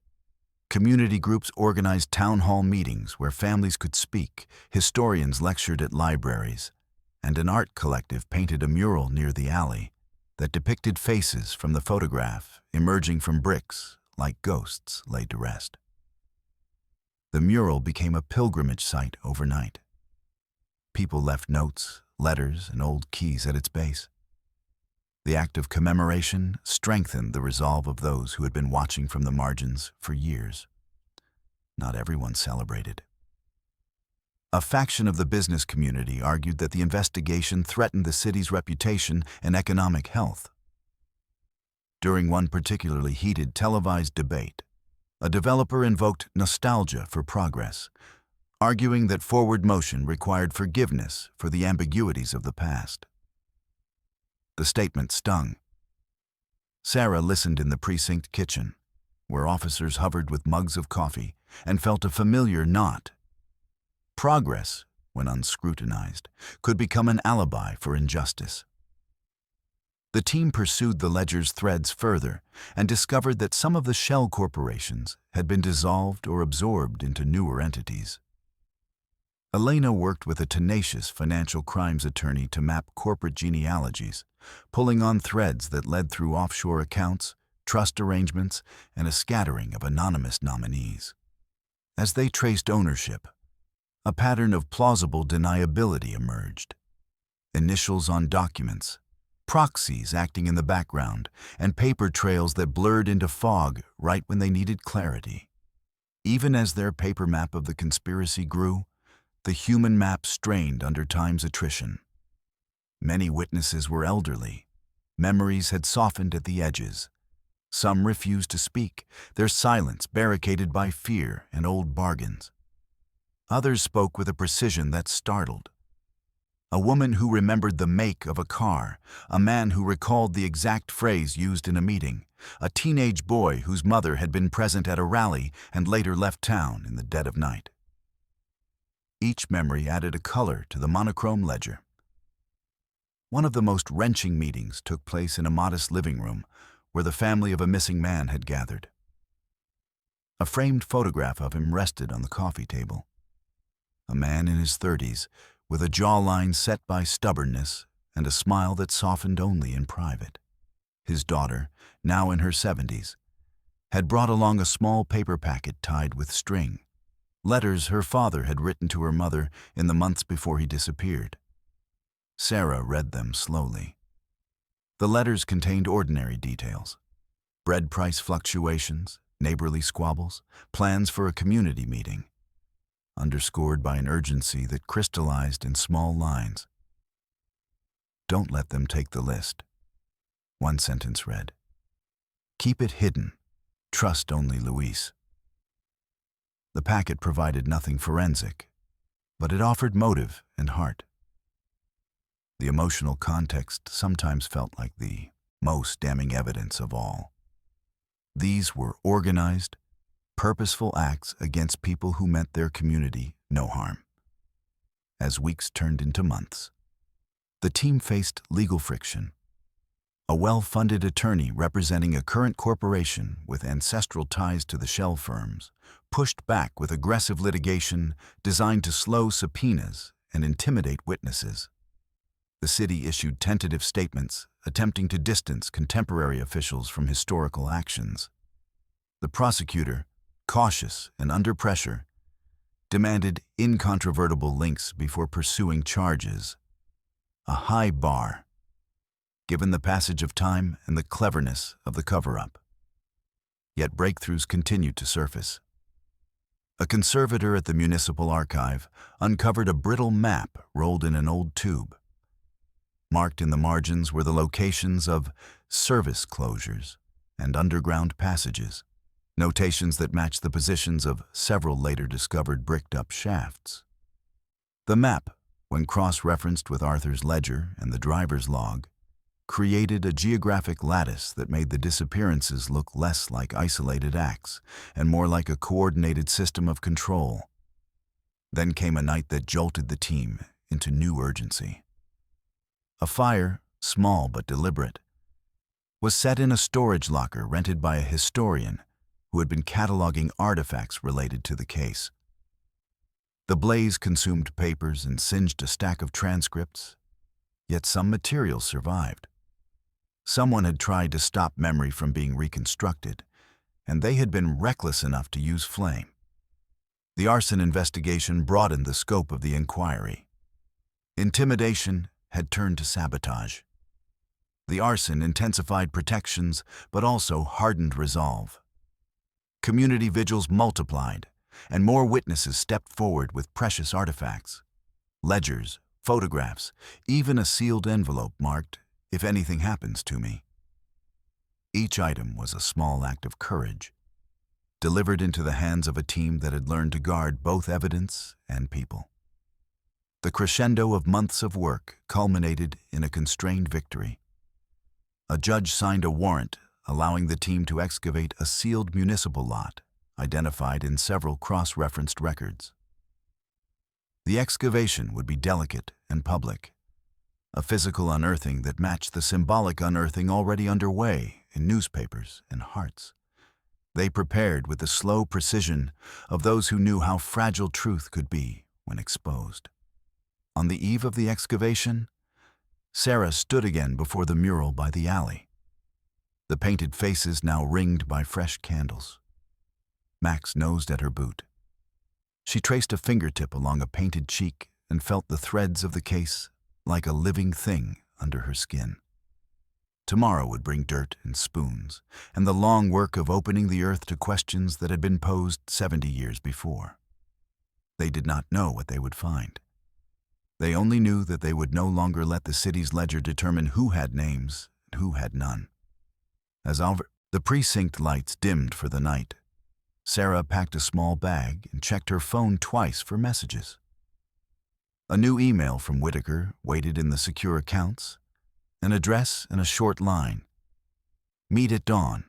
Community groups organized town hall meetings where families could speak, historians lectured at libraries, and an art collective painted a mural near the alley that depicted faces from the photograph emerging from bricks like ghosts laid to rest. The mural became a pilgrimage site overnight. People left notes, letters, and old keys at its base. The act of commemoration strengthened the resolve of those who had been watching from the margins for years. Not everyone celebrated. A faction of the business community argued that the investigation threatened the city's reputation and economic health. During one particularly heated televised debate, a developer invoked nostalgia for progress, arguing that forward motion required forgiveness for the ambiguities of the past. The statement stung. Sarah listened in the precinct kitchen, where officers hovered with mugs of coffee, and felt a familiar knot. Progress, when unscrutinized, could become an alibi for injustice. The team pursued the ledger's threads further and discovered that some of the shell corporations had been dissolved or absorbed into newer entities. Elena worked with a tenacious financial crimes attorney to map corporate genealogies, pulling on threads that led through offshore accounts, trust arrangements, and a scattering of anonymous nominees. As they traced ownership, a pattern of plausible deniability emerged. Initials on documents, proxies acting in the background, and paper trails that blurred into fog right when they needed clarity. Even as their paper map of the conspiracy grew, the human map strained under time's attrition. Many witnesses were elderly. Memories had softened at the edges. Some refused to speak, their silence barricaded by fear and old bargains. Others spoke with a precision that startled. A woman who remembered the make of a car, a man who recalled the exact phrase used in a meeting, a teenage boy whose mother had been present at a rally and later left town in the dead of night. Each memory added a color to the monochrome ledger. One of the most wrenching meetings took place in a modest living room where the family of a missing man had gathered. A framed photograph of him rested on the coffee table. A man in his 30s, with a jawline set by stubbornness and a smile that softened only in private. His daughter, now in her 70s, had brought along a small paper packet tied with string, letters her father had written to her mother in the months before he disappeared. Sarah read them slowly. The letters contained ordinary details: bread price fluctuations, neighborly squabbles, plans for a community meeting, underscored by an urgency that crystallized in small lines. "Don't let them take the list," one sentence read. "Keep it hidden. Trust only Luis." The packet provided nothing forensic, but it offered motive and heart. The emotional context sometimes felt like the most damning evidence of all. These were organized, purposeful acts against people who meant their community no harm. As weeks turned into months, the team faced legal friction. A well-funded attorney representing a current corporation with ancestral ties to the shell firms pushed back with aggressive litigation designed to slow subpoenas and intimidate witnesses. The city issued tentative statements attempting to distance contemporary officials from historical actions. The prosecutor, cautious and under pressure, demanded incontrovertible links before pursuing charges. A high bar, given the passage of time and the cleverness of the cover-up. Yet breakthroughs continued to surface. A conservator at the municipal archive uncovered a brittle map rolled in an old tube. Marked in the margins were the locations of service closures and underground passages, notations that matched the positions of several later discovered bricked-up shafts. The map, when cross-referenced with Arthur's ledger and the driver's log, created a geographic lattice that made the disappearances look less like isolated acts and more like a coordinated system of control. Then came a night that jolted the team into new urgency. A fire, small but deliberate, was set in a storage locker rented by a historian who had been cataloging artifacts related to the case. The blaze consumed papers and singed a stack of transcripts, yet some materials survived. Someone had tried to stop memory from being reconstructed, and they had been reckless enough to use flame. The arson investigation broadened the scope of the inquiry. Intimidation had turned to sabotage. The arson intensified protections, but also hardened resolve. Community vigils multiplied, and more witnesses stepped forward with precious artifacts, ledgers, photographs, even a sealed envelope marked, "If anything happens to me." Each item was a small act of courage, delivered into the hands of a team that had learned to guard both evidence and people. The crescendo of months of work culminated in a constrained victory. A judge signed a warrant allowing the team to excavate a sealed municipal lot identified in several cross-referenced records. The excavation would be delicate and public, a physical unearthing that matched the symbolic unearthing already underway in newspapers and hearts. They prepared with the slow precision of those who knew how fragile truth could be when exposed. On the eve of the excavation, Sarah stood again before the mural by the alley, the painted faces now ringed by fresh candles. Max nosed at her boot. She traced a fingertip along a painted cheek and felt the threads of the case like a living thing under her skin. Tomorrow would bring dirt and spoons, and the long work of opening the earth to questions that had been posed 70 years before. They did not know what they would find. They only knew that they would no longer let the city's ledger determine who had names and who had none. As the precinct lights dimmed for the night, Sarah packed a small bag and checked her phone twice for messages. A new email from Whitaker waited in the secure accounts, an address and a short line. "Meet at dawn.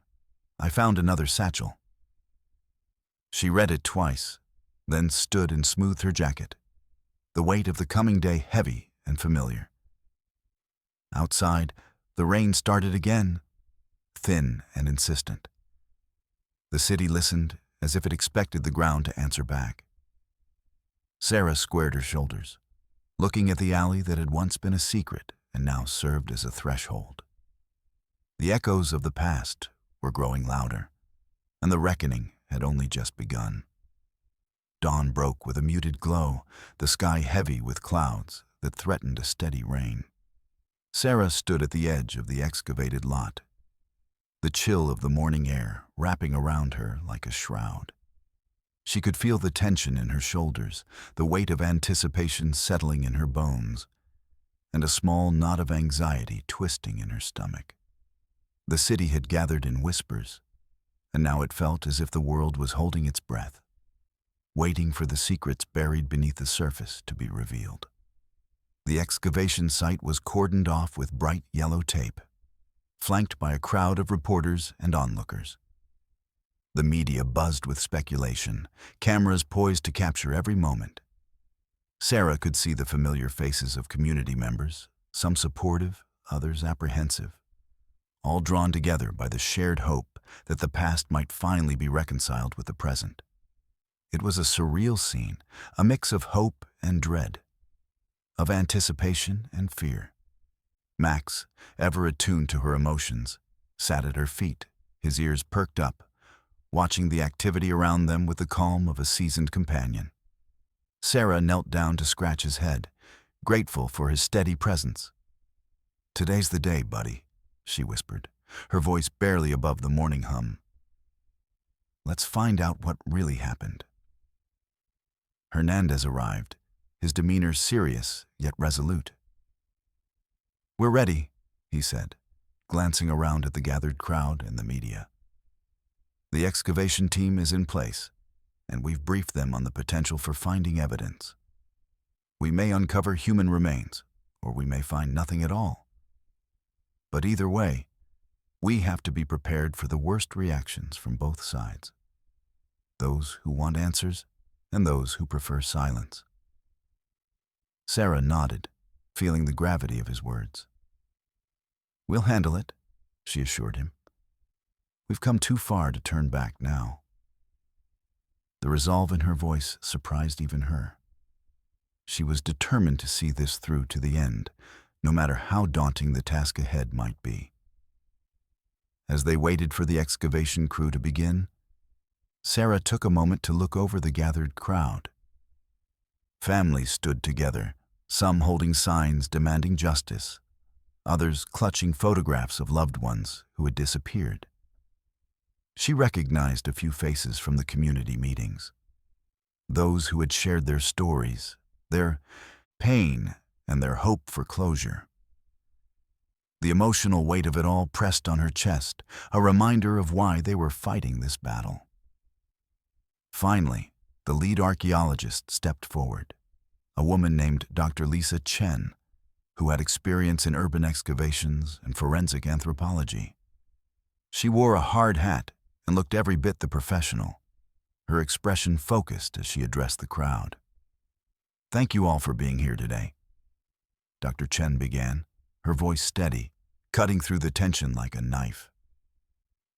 I found another satchel." She read it twice, then stood and smoothed her jacket, the weight of the coming day heavy and familiar. Outside, the rain started again, thin and insistent. The city listened as if it expected the ground to answer back. Sarah squared her shoulders, looking at the alley that had once been a secret and now served as a threshold. The echoes of the past were growing louder, and the reckoning had only just begun. Dawn broke with a muted glow, the sky heavy with clouds that threatened a steady rain. Sarah stood at the edge of the excavated lot, the chill of the morning air wrapping around her like a shroud. She could feel the tension in her shoulders, the weight of anticipation settling in her bones, and a small knot of anxiety twisting in her stomach. The city had gathered in whispers, and now it felt as if the world was holding its breath, waiting for the secrets buried beneath the surface to be revealed. The excavation site was cordoned off with bright yellow tape, flanked by a crowd of reporters and onlookers. The media buzzed with speculation, cameras poised to capture every moment. Sarah could see the familiar faces of community members, some supportive, others apprehensive, all drawn together by the shared hope that the past might finally be reconciled with the present. It was a surreal scene, a mix of hope and dread, of anticipation and fear. Max, ever attuned to her emotions, sat at her feet, his ears perked up, watching the activity around them with the calm of a seasoned companion. Sarah knelt down to scratch his head, grateful for his steady presence. "Today's the day, buddy," she whispered, her voice barely above the morning hum. "Let's find out what really happened." Hernandez arrived, his demeanor serious yet resolute. "We're ready," he said, glancing around at the gathered crowd and the media. "The excavation team is in place, and we've briefed them on the potential for finding evidence. We may uncover human remains, or we may find nothing at all. But either way, we have to be prepared for the worst reactions from both sides. Those who want answers, and those who prefer silence." Sarah nodded, feeling the gravity of his words. "We'll handle it," she assured him. "We've come too far to turn back now." The resolve in her voice surprised even her. She was determined to see this through to the end, no matter how daunting the task ahead might be. As they waited for the excavation crew to begin, Sarah took a moment to look over the gathered crowd. Families stood together, some holding signs demanding justice, others clutching photographs of loved ones who had disappeared. She recognized a few faces from the community meetings, those who had shared their stories, their pain, and their hope for closure. The emotional weight of it all pressed on her chest, a reminder of why they were fighting this battle. Finally, the lead archaeologist stepped forward, a woman named Dr. Lisa Chen, who had experience in urban excavations and forensic anthropology. She wore a hard hat and looked every bit the professional, her expression focused as she addressed the crowd. "Thank you all for being here today," Dr. Chen began, her voice steady, cutting through the tension like a knife.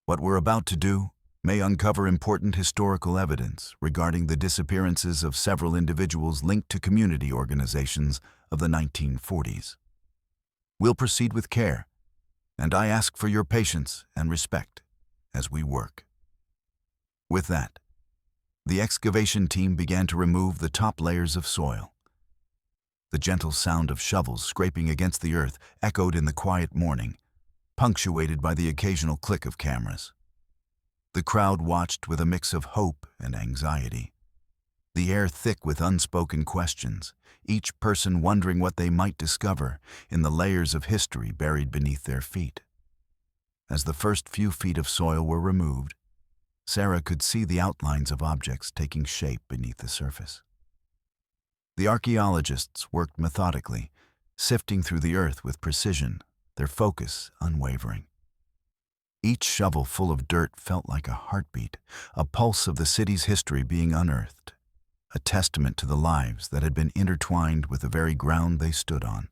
"What we're about to do may uncover important historical evidence regarding the disappearances of several individuals linked to community organizations of the 1940s. We'll proceed with care, and I ask for your patience and respect as we work." With that, the excavation team began to remove the top layers of soil. The gentle sound of shovels scraping against the earth echoed in the quiet morning, punctuated by the occasional click of cameras. The crowd watched with a mix of hope and anxiety. the air thick with unspoken questions, each person wondering what they might discover in the layers of history buried beneath their feet. As the first few feet of soil were removed, Sarah could see the outlines of objects taking shape beneath the surface. The archaeologists worked methodically, sifting through the earth with precision, their focus unwavering. Each shovel full of dirt felt like a heartbeat, a pulse of the city's history being unearthed, a testament to the lives that had been intertwined with the very ground they stood on.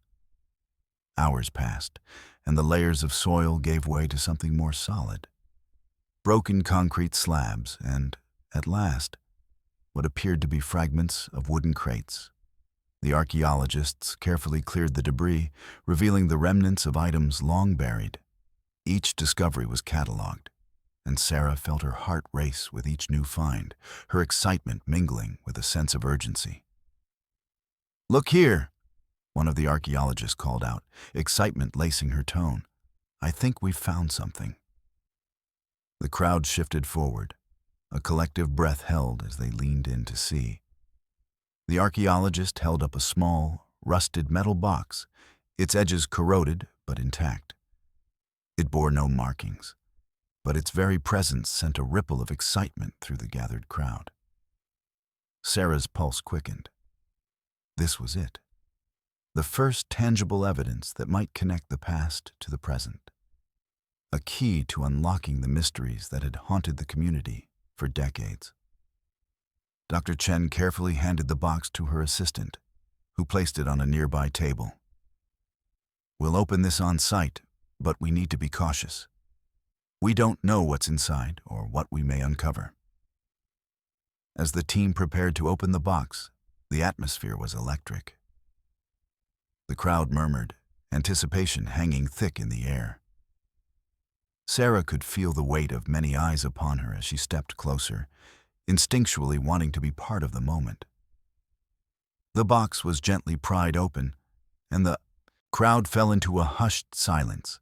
Hours passed, and the layers of soil gave way to something more solid. Broken concrete slabs and, at last, what appeared to be fragments of wooden crates. The archaeologists carefully cleared the debris, revealing the remnants of items long buried. Each discovery was catalogued, and Sarah felt her heart race with each new find, her excitement mingling with a sense of urgency. "Look here," one of the archaeologists called out, excitement lacing her tone. "I think we've found something." The crowd shifted forward, a collective breath held as they leaned in to see. The archaeologist held up a small, rusted metal box, its edges corroded but intact. It bore no markings, but its very presence sent a ripple of excitement through the gathered crowd. Sarah's pulse quickened. This was it, the first tangible evidence that might connect the past to the present, a key to unlocking the mysteries that had haunted the community for decades. Dr. Chen carefully handed the box to her assistant, who placed it on a nearby table. "We'll open this on site, but we need to be cautious. We don't know what's inside or what we may uncover." As the team prepared to open the box, the atmosphere was electric. The crowd murmured, anticipation hanging thick in the air. Sarah could feel the weight of many eyes upon her as she stepped closer, instinctually wanting to be part of the moment. The box was gently pried open, and the crowd fell into a hushed silence,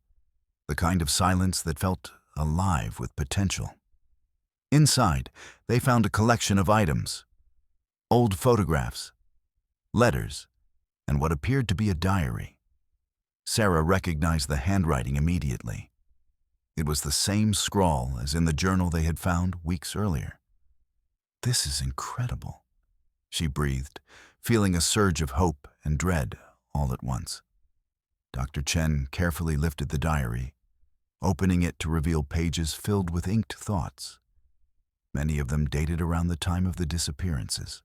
the kind of silence that felt alive with potential. Inside, they found a collection of items, old photographs, letters, and what appeared to be a diary. Sarah recognized the handwriting immediately. It was the same scrawl as in the journal they had found weeks earlier. "This is incredible," she breathed, feeling a surge of hope and dread all at once. Dr. Chen carefully lifted the diary, opening it to reveal pages filled with inked thoughts, many of them dated around the time of the disappearances.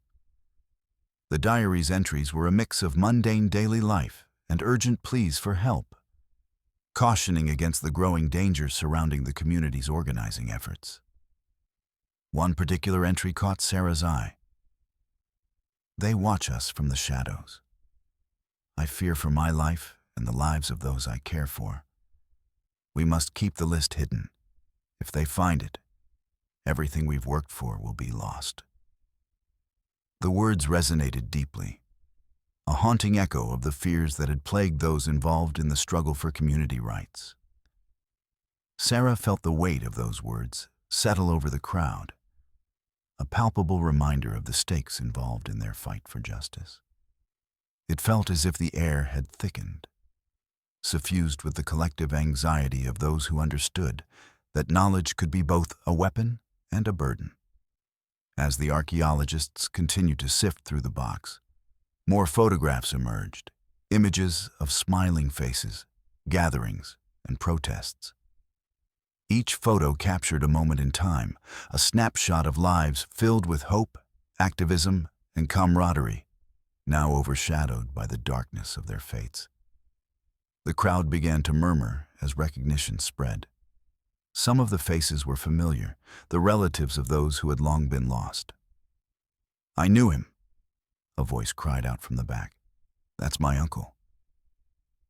The diary's entries were a mix of mundane daily life and urgent pleas for help, cautioning against the growing dangers surrounding the community's organizing efforts. One particular entry caught Sarah's eye. "They watch us from the shadows. I fear for my life and the lives of those I care for. We must keep the list hidden. If they find it, everything we've worked for will be lost." The words resonated deeply, a haunting echo of the fears that had plagued those involved in the struggle for community rights. Sarah felt the weight of those words settle over the crowd, a palpable reminder of the stakes involved in their fight for justice. It felt as if the air had thickened, suffused with the collective anxiety of those who understood that knowledge could be both a weapon and a burden. As the archaeologists continued to sift through the box, more photographs emerged, images of smiling faces, gatherings, and protests. Each photo captured a moment in time, a snapshot of lives filled with hope, activism, and camaraderie, now overshadowed by the darkness of their fates. The crowd began to murmur as recognition spread. Some of the faces were familiar, the relatives of those who had long been lost. "I knew him," a voice cried out from the back. "That's my uncle."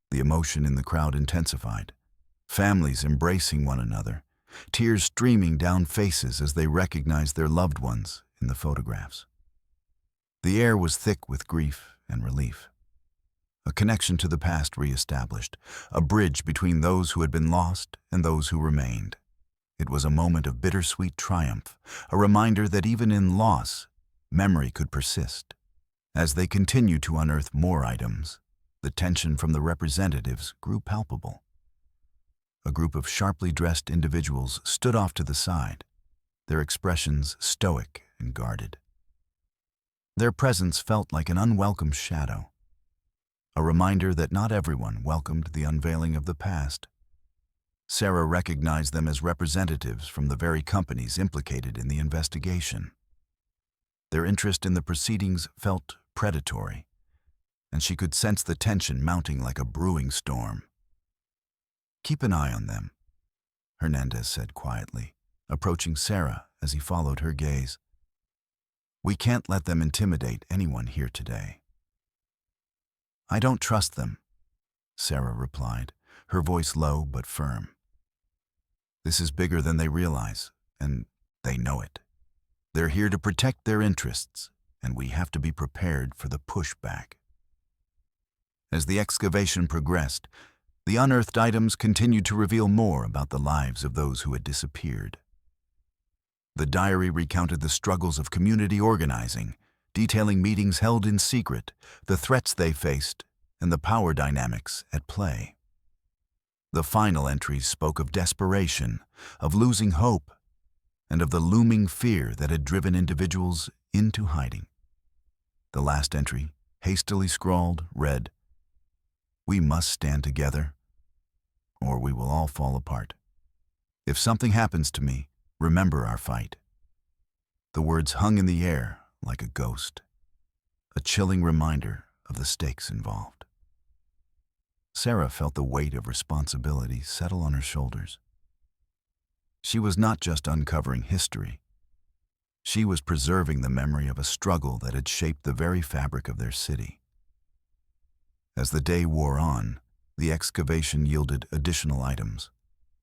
The emotion in the crowd intensified, families embracing one another, tears streaming down faces as they recognized their loved ones in the photographs. The air was thick with grief and relief. A connection to the past reestablished, a bridge between those who had been lost and those who remained. It was a moment of bittersweet triumph, a reminder that even in loss, memory could persist. As they continued to unearth more items, the tension from the representatives grew palpable. A group of sharply dressed individuals stood off to the side, their expressions stoic and guarded. Their presence felt like an unwelcome shadow, a reminder that not everyone welcomed the unveiling of the past. Sarah recognized them as representatives from the very companies implicated in the investigation. Their interest in the proceedings felt predatory, and she could sense the tension mounting like a brewing storm. "Keep an eye on them," Hernandez said quietly, approaching Sarah as he followed her gaze. "We can't let them intimidate anyone here today." "I don't trust them," Sarah replied, her voice low but firm. "This is bigger than they realize, and they know it. They're here to protect their interests, and we have to be prepared for the pushback." As the excavation progressed, the unearthed items continued to reveal more about the lives of those who had disappeared. The diary recounted the struggles of community organizing, detailing meetings held in secret, the threats they faced, and the power dynamics at play. The final entries spoke of desperation, of losing hope, and of the looming fear that had driven individuals into hiding. The last entry, hastily scrawled, read, "We must stand together, or we will all fall apart. If something happens to me, remember our fight." The words hung in the air like a ghost, a chilling reminder of the stakes involved. Sarah felt the weight of responsibility settle on her shoulders. She was not just uncovering history. She was preserving the memory of a struggle that had shaped the very fabric of their city. As the day wore on, the excavation yielded additional items: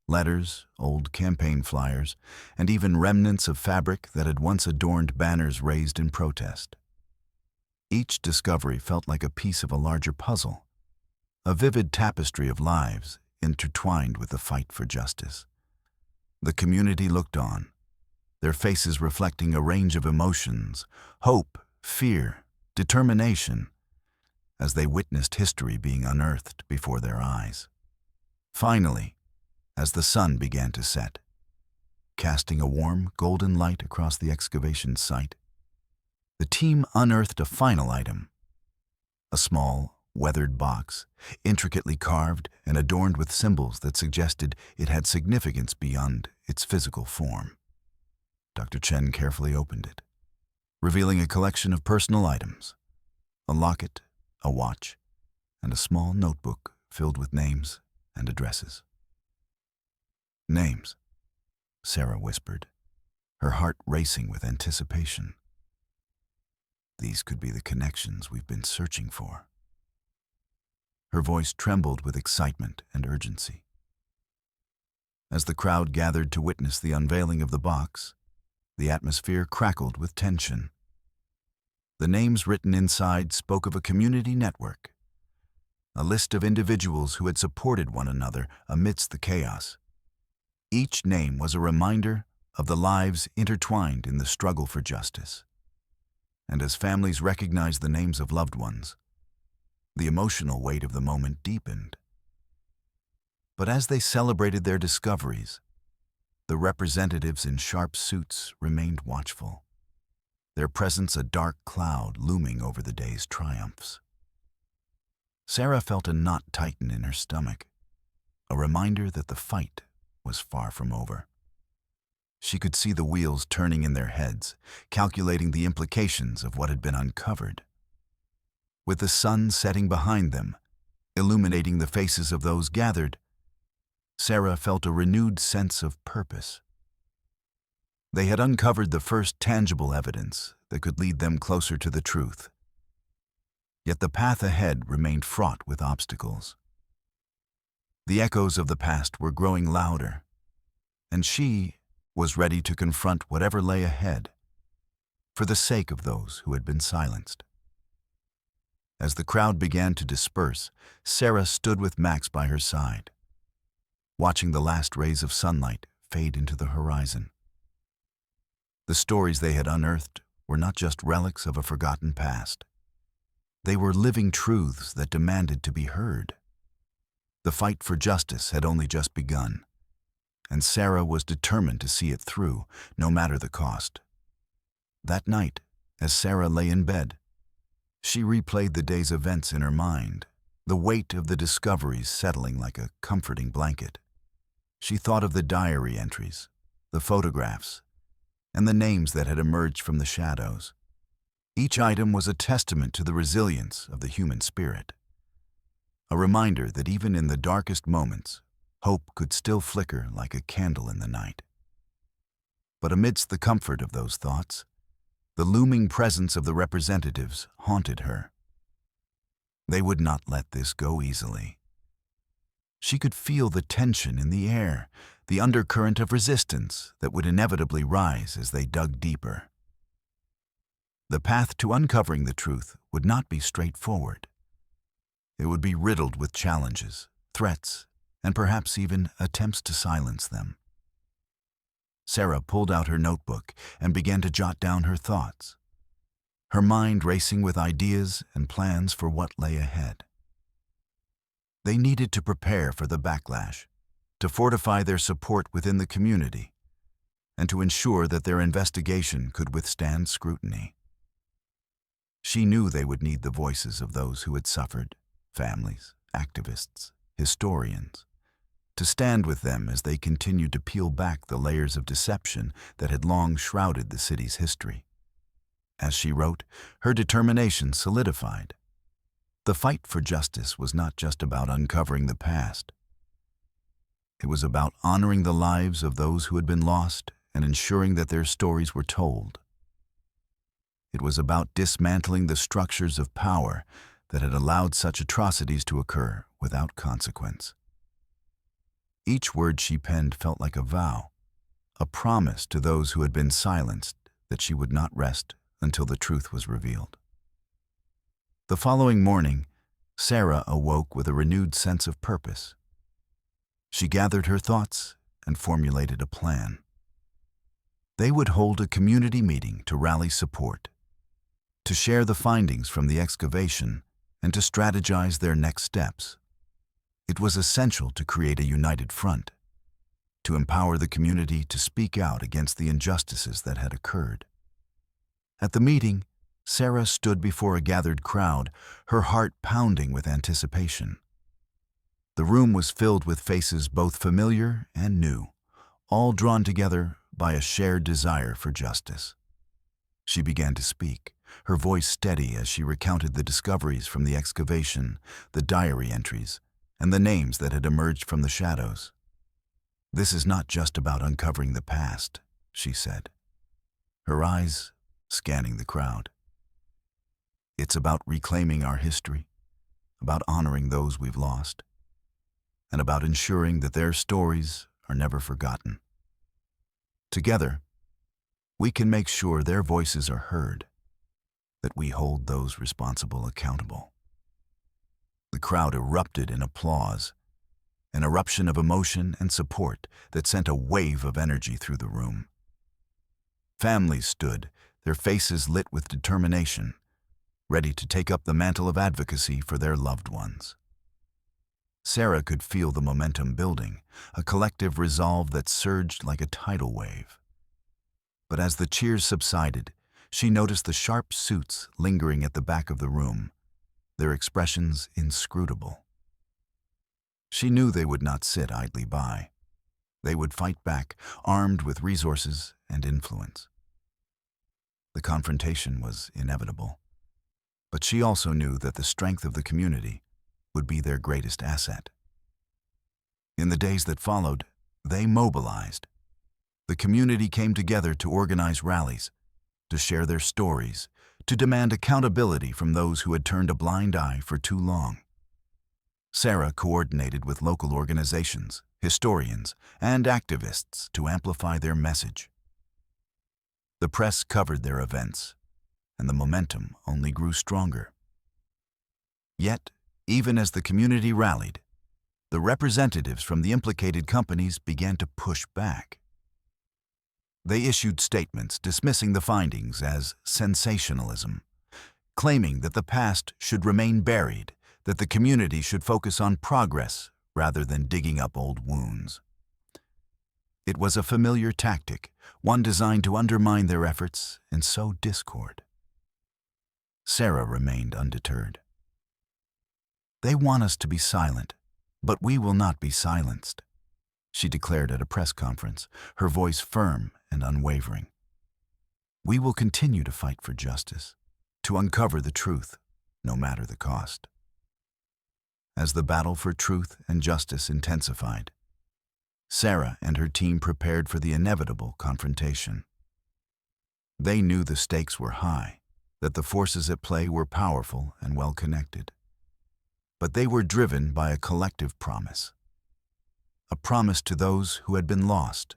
letters, old campaign flyers, and even remnants of fabric that had once adorned banners raised in protest. Each discovery felt like a piece of a larger puzzle, a vivid tapestry of lives intertwined with the fight for justice. The community looked on, their faces reflecting a range of emotions: hope, fear, determination, as they witnessed history being unearthed before their eyes. Finally, as the sun began to set, casting a warm, golden light across the excavation site, the team unearthed a final item: a small, weathered box, intricately carved and adorned with symbols that suggested it had significance beyond its physical form. Dr. Chen carefully opened it, revealing a collection of personal items: a locket, a watch, and a small notebook filled with names and addresses. "Names," Sarah whispered, her heart racing with anticipation. "These could be the connections we've been searching for." Her voice trembled with excitement and urgency. As the crowd gathered to witness the unveiling of the box, the atmosphere crackled with tension. The names written inside spoke of a community network, a list of individuals who had supported one another amidst the chaos. Each name was a reminder of the lives intertwined in the struggle for justice. And as families recognized the names of loved ones, the emotional weight of the moment deepened. But as they celebrated their discoveries, the representatives in sharp suits remained watchful, their presence a dark cloud looming over the day's triumphs. Sarah felt a knot tighten in her stomach, a reminder that the fight was far from over. She could see the wheels turning in their heads, calculating the implications of what had been uncovered. With the sun setting behind them, illuminating the faces of those gathered, Sarah felt a renewed sense of purpose. They had uncovered the first tangible evidence that could lead them closer to the truth. Yet the path ahead remained fraught with obstacles. The echoes of the past were growing louder, and she was ready to confront whatever lay ahead, for the sake of those who had been silenced. As the crowd began to disperse, Sarah stood with Max by her side, watching the last rays of sunlight fade into the horizon. The stories they had unearthed were not just relics of a forgotten past. They were living truths that demanded to be heard. The fight for justice had only just begun, and Sarah was determined to see it through, no matter the cost. That night, as Sarah lay in bed, she replayed the day's events in her mind, the weight of the discoveries settling like a comforting blanket. She thought of the diary entries, the photographs, and the names that had emerged from the shadows. Each item was a testament to the resilience of the human spirit, a reminder that even in the darkest moments, hope could still flicker like a candle in the night. But amidst the comfort of those thoughts, the looming presence of the representatives haunted her. They would not let this go easily. She could feel the tension in the air, the undercurrent of resistance that would inevitably rise as they dug deeper. The path to uncovering the truth would not be straightforward. It would be riddled with challenges, threats, and perhaps even attempts to silence them. Sarah pulled out her notebook and began to jot down her thoughts, her mind racing with ideas and plans for what lay ahead. They needed to prepare for the backlash, to fortify their support within the community, and to ensure that their investigation could withstand scrutiny. She knew they would need the voices of those who had suffered, families, activists, historians, to stand with them as they continued to peel back the layers of deception that had long shrouded the city's history. As she wrote, her determination solidified. The fight for justice was not just about uncovering the past. It was about honoring the lives of those who had been lost and ensuring that their stories were told. It was about dismantling the structures of power that had allowed such atrocities to occur without consequence. Each word she penned felt like a vow, a promise to those who had been silenced that she would not rest until the truth was revealed. The following morning, Sarah awoke with a renewed sense of purpose. She gathered her thoughts and formulated a plan. They would hold a community meeting to rally support, to share the findings from the excavation, and to strategize their next steps. It was essential to create a united front, to empower the community to speak out against the injustices that had occurred. At the meeting, Sarah stood before a gathered crowd, her heart pounding with anticipation. The room was filled with faces both familiar and new, all drawn together by a shared desire for justice. She began to speak, her voice steady as she recounted the discoveries from the excavation, the diary entries, and the names that had emerged from the shadows. "This is not just about uncovering the past," she said, her eyes scanning the crowd. "It's about reclaiming our history, about honoring those we've lost, and about ensuring that their stories are never forgotten. Together, we can make sure their voices are heard, that we hold those responsible accountable." The crowd erupted in applause, an eruption of emotion and support that sent a wave of energy through the room. Families stood, their faces lit with determination, ready to take up the mantle of advocacy for their loved ones. Sarah could feel the momentum building, a collective resolve that surged like a tidal wave. But as the cheers subsided, she noticed the sharp suits lingering at the back of the room, their expressions inscrutable. She knew they would not sit idly by. They would fight back, armed with resources and influence. The confrontation was inevitable, but she also knew that the strength of the community would be their greatest asset. In the days that followed, they mobilized. The community came together to organize rallies, to share their stories, to demand accountability from those who had turned a blind eye for too long. Sarah coordinated with local organizations, historians, and activists to amplify their message. The press covered their events, and the momentum only grew stronger. Yet, even as the community rallied, the representatives from the implicated companies began to push back. They issued statements dismissing the findings as sensationalism, claiming that the past should remain buried, that the community should focus on progress rather than digging up old wounds. It was a familiar tactic, one designed to undermine their efforts and sow discord. Sarah remained undeterred. "They want us to be silent, but we will not be silenced," she declared at a press conference, her voice firm and unwavering. "We will continue to fight for justice, to uncover the truth, no matter the cost." As the battle for truth and justice intensified, Sarah and her team prepared for the inevitable confrontation. They knew the stakes were high, that the forces at play were powerful and well-connected. But they were driven by a collective promise. A promise to those who had been lost,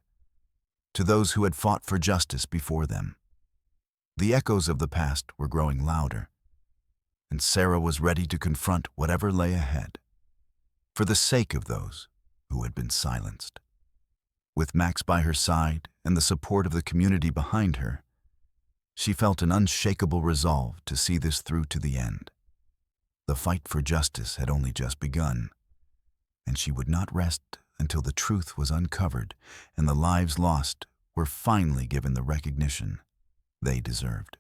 to those who had fought for justice before them. The echoes of the past were growing louder, and Sarah was ready to confront whatever lay ahead, for the sake of those who had been silenced. With Max by her side and the support of the community behind her, she felt an unshakable resolve to see this through to the end. The fight for justice had only just begun, and she would not rest until the truth was uncovered and the lives lost were finally given the recognition they deserved.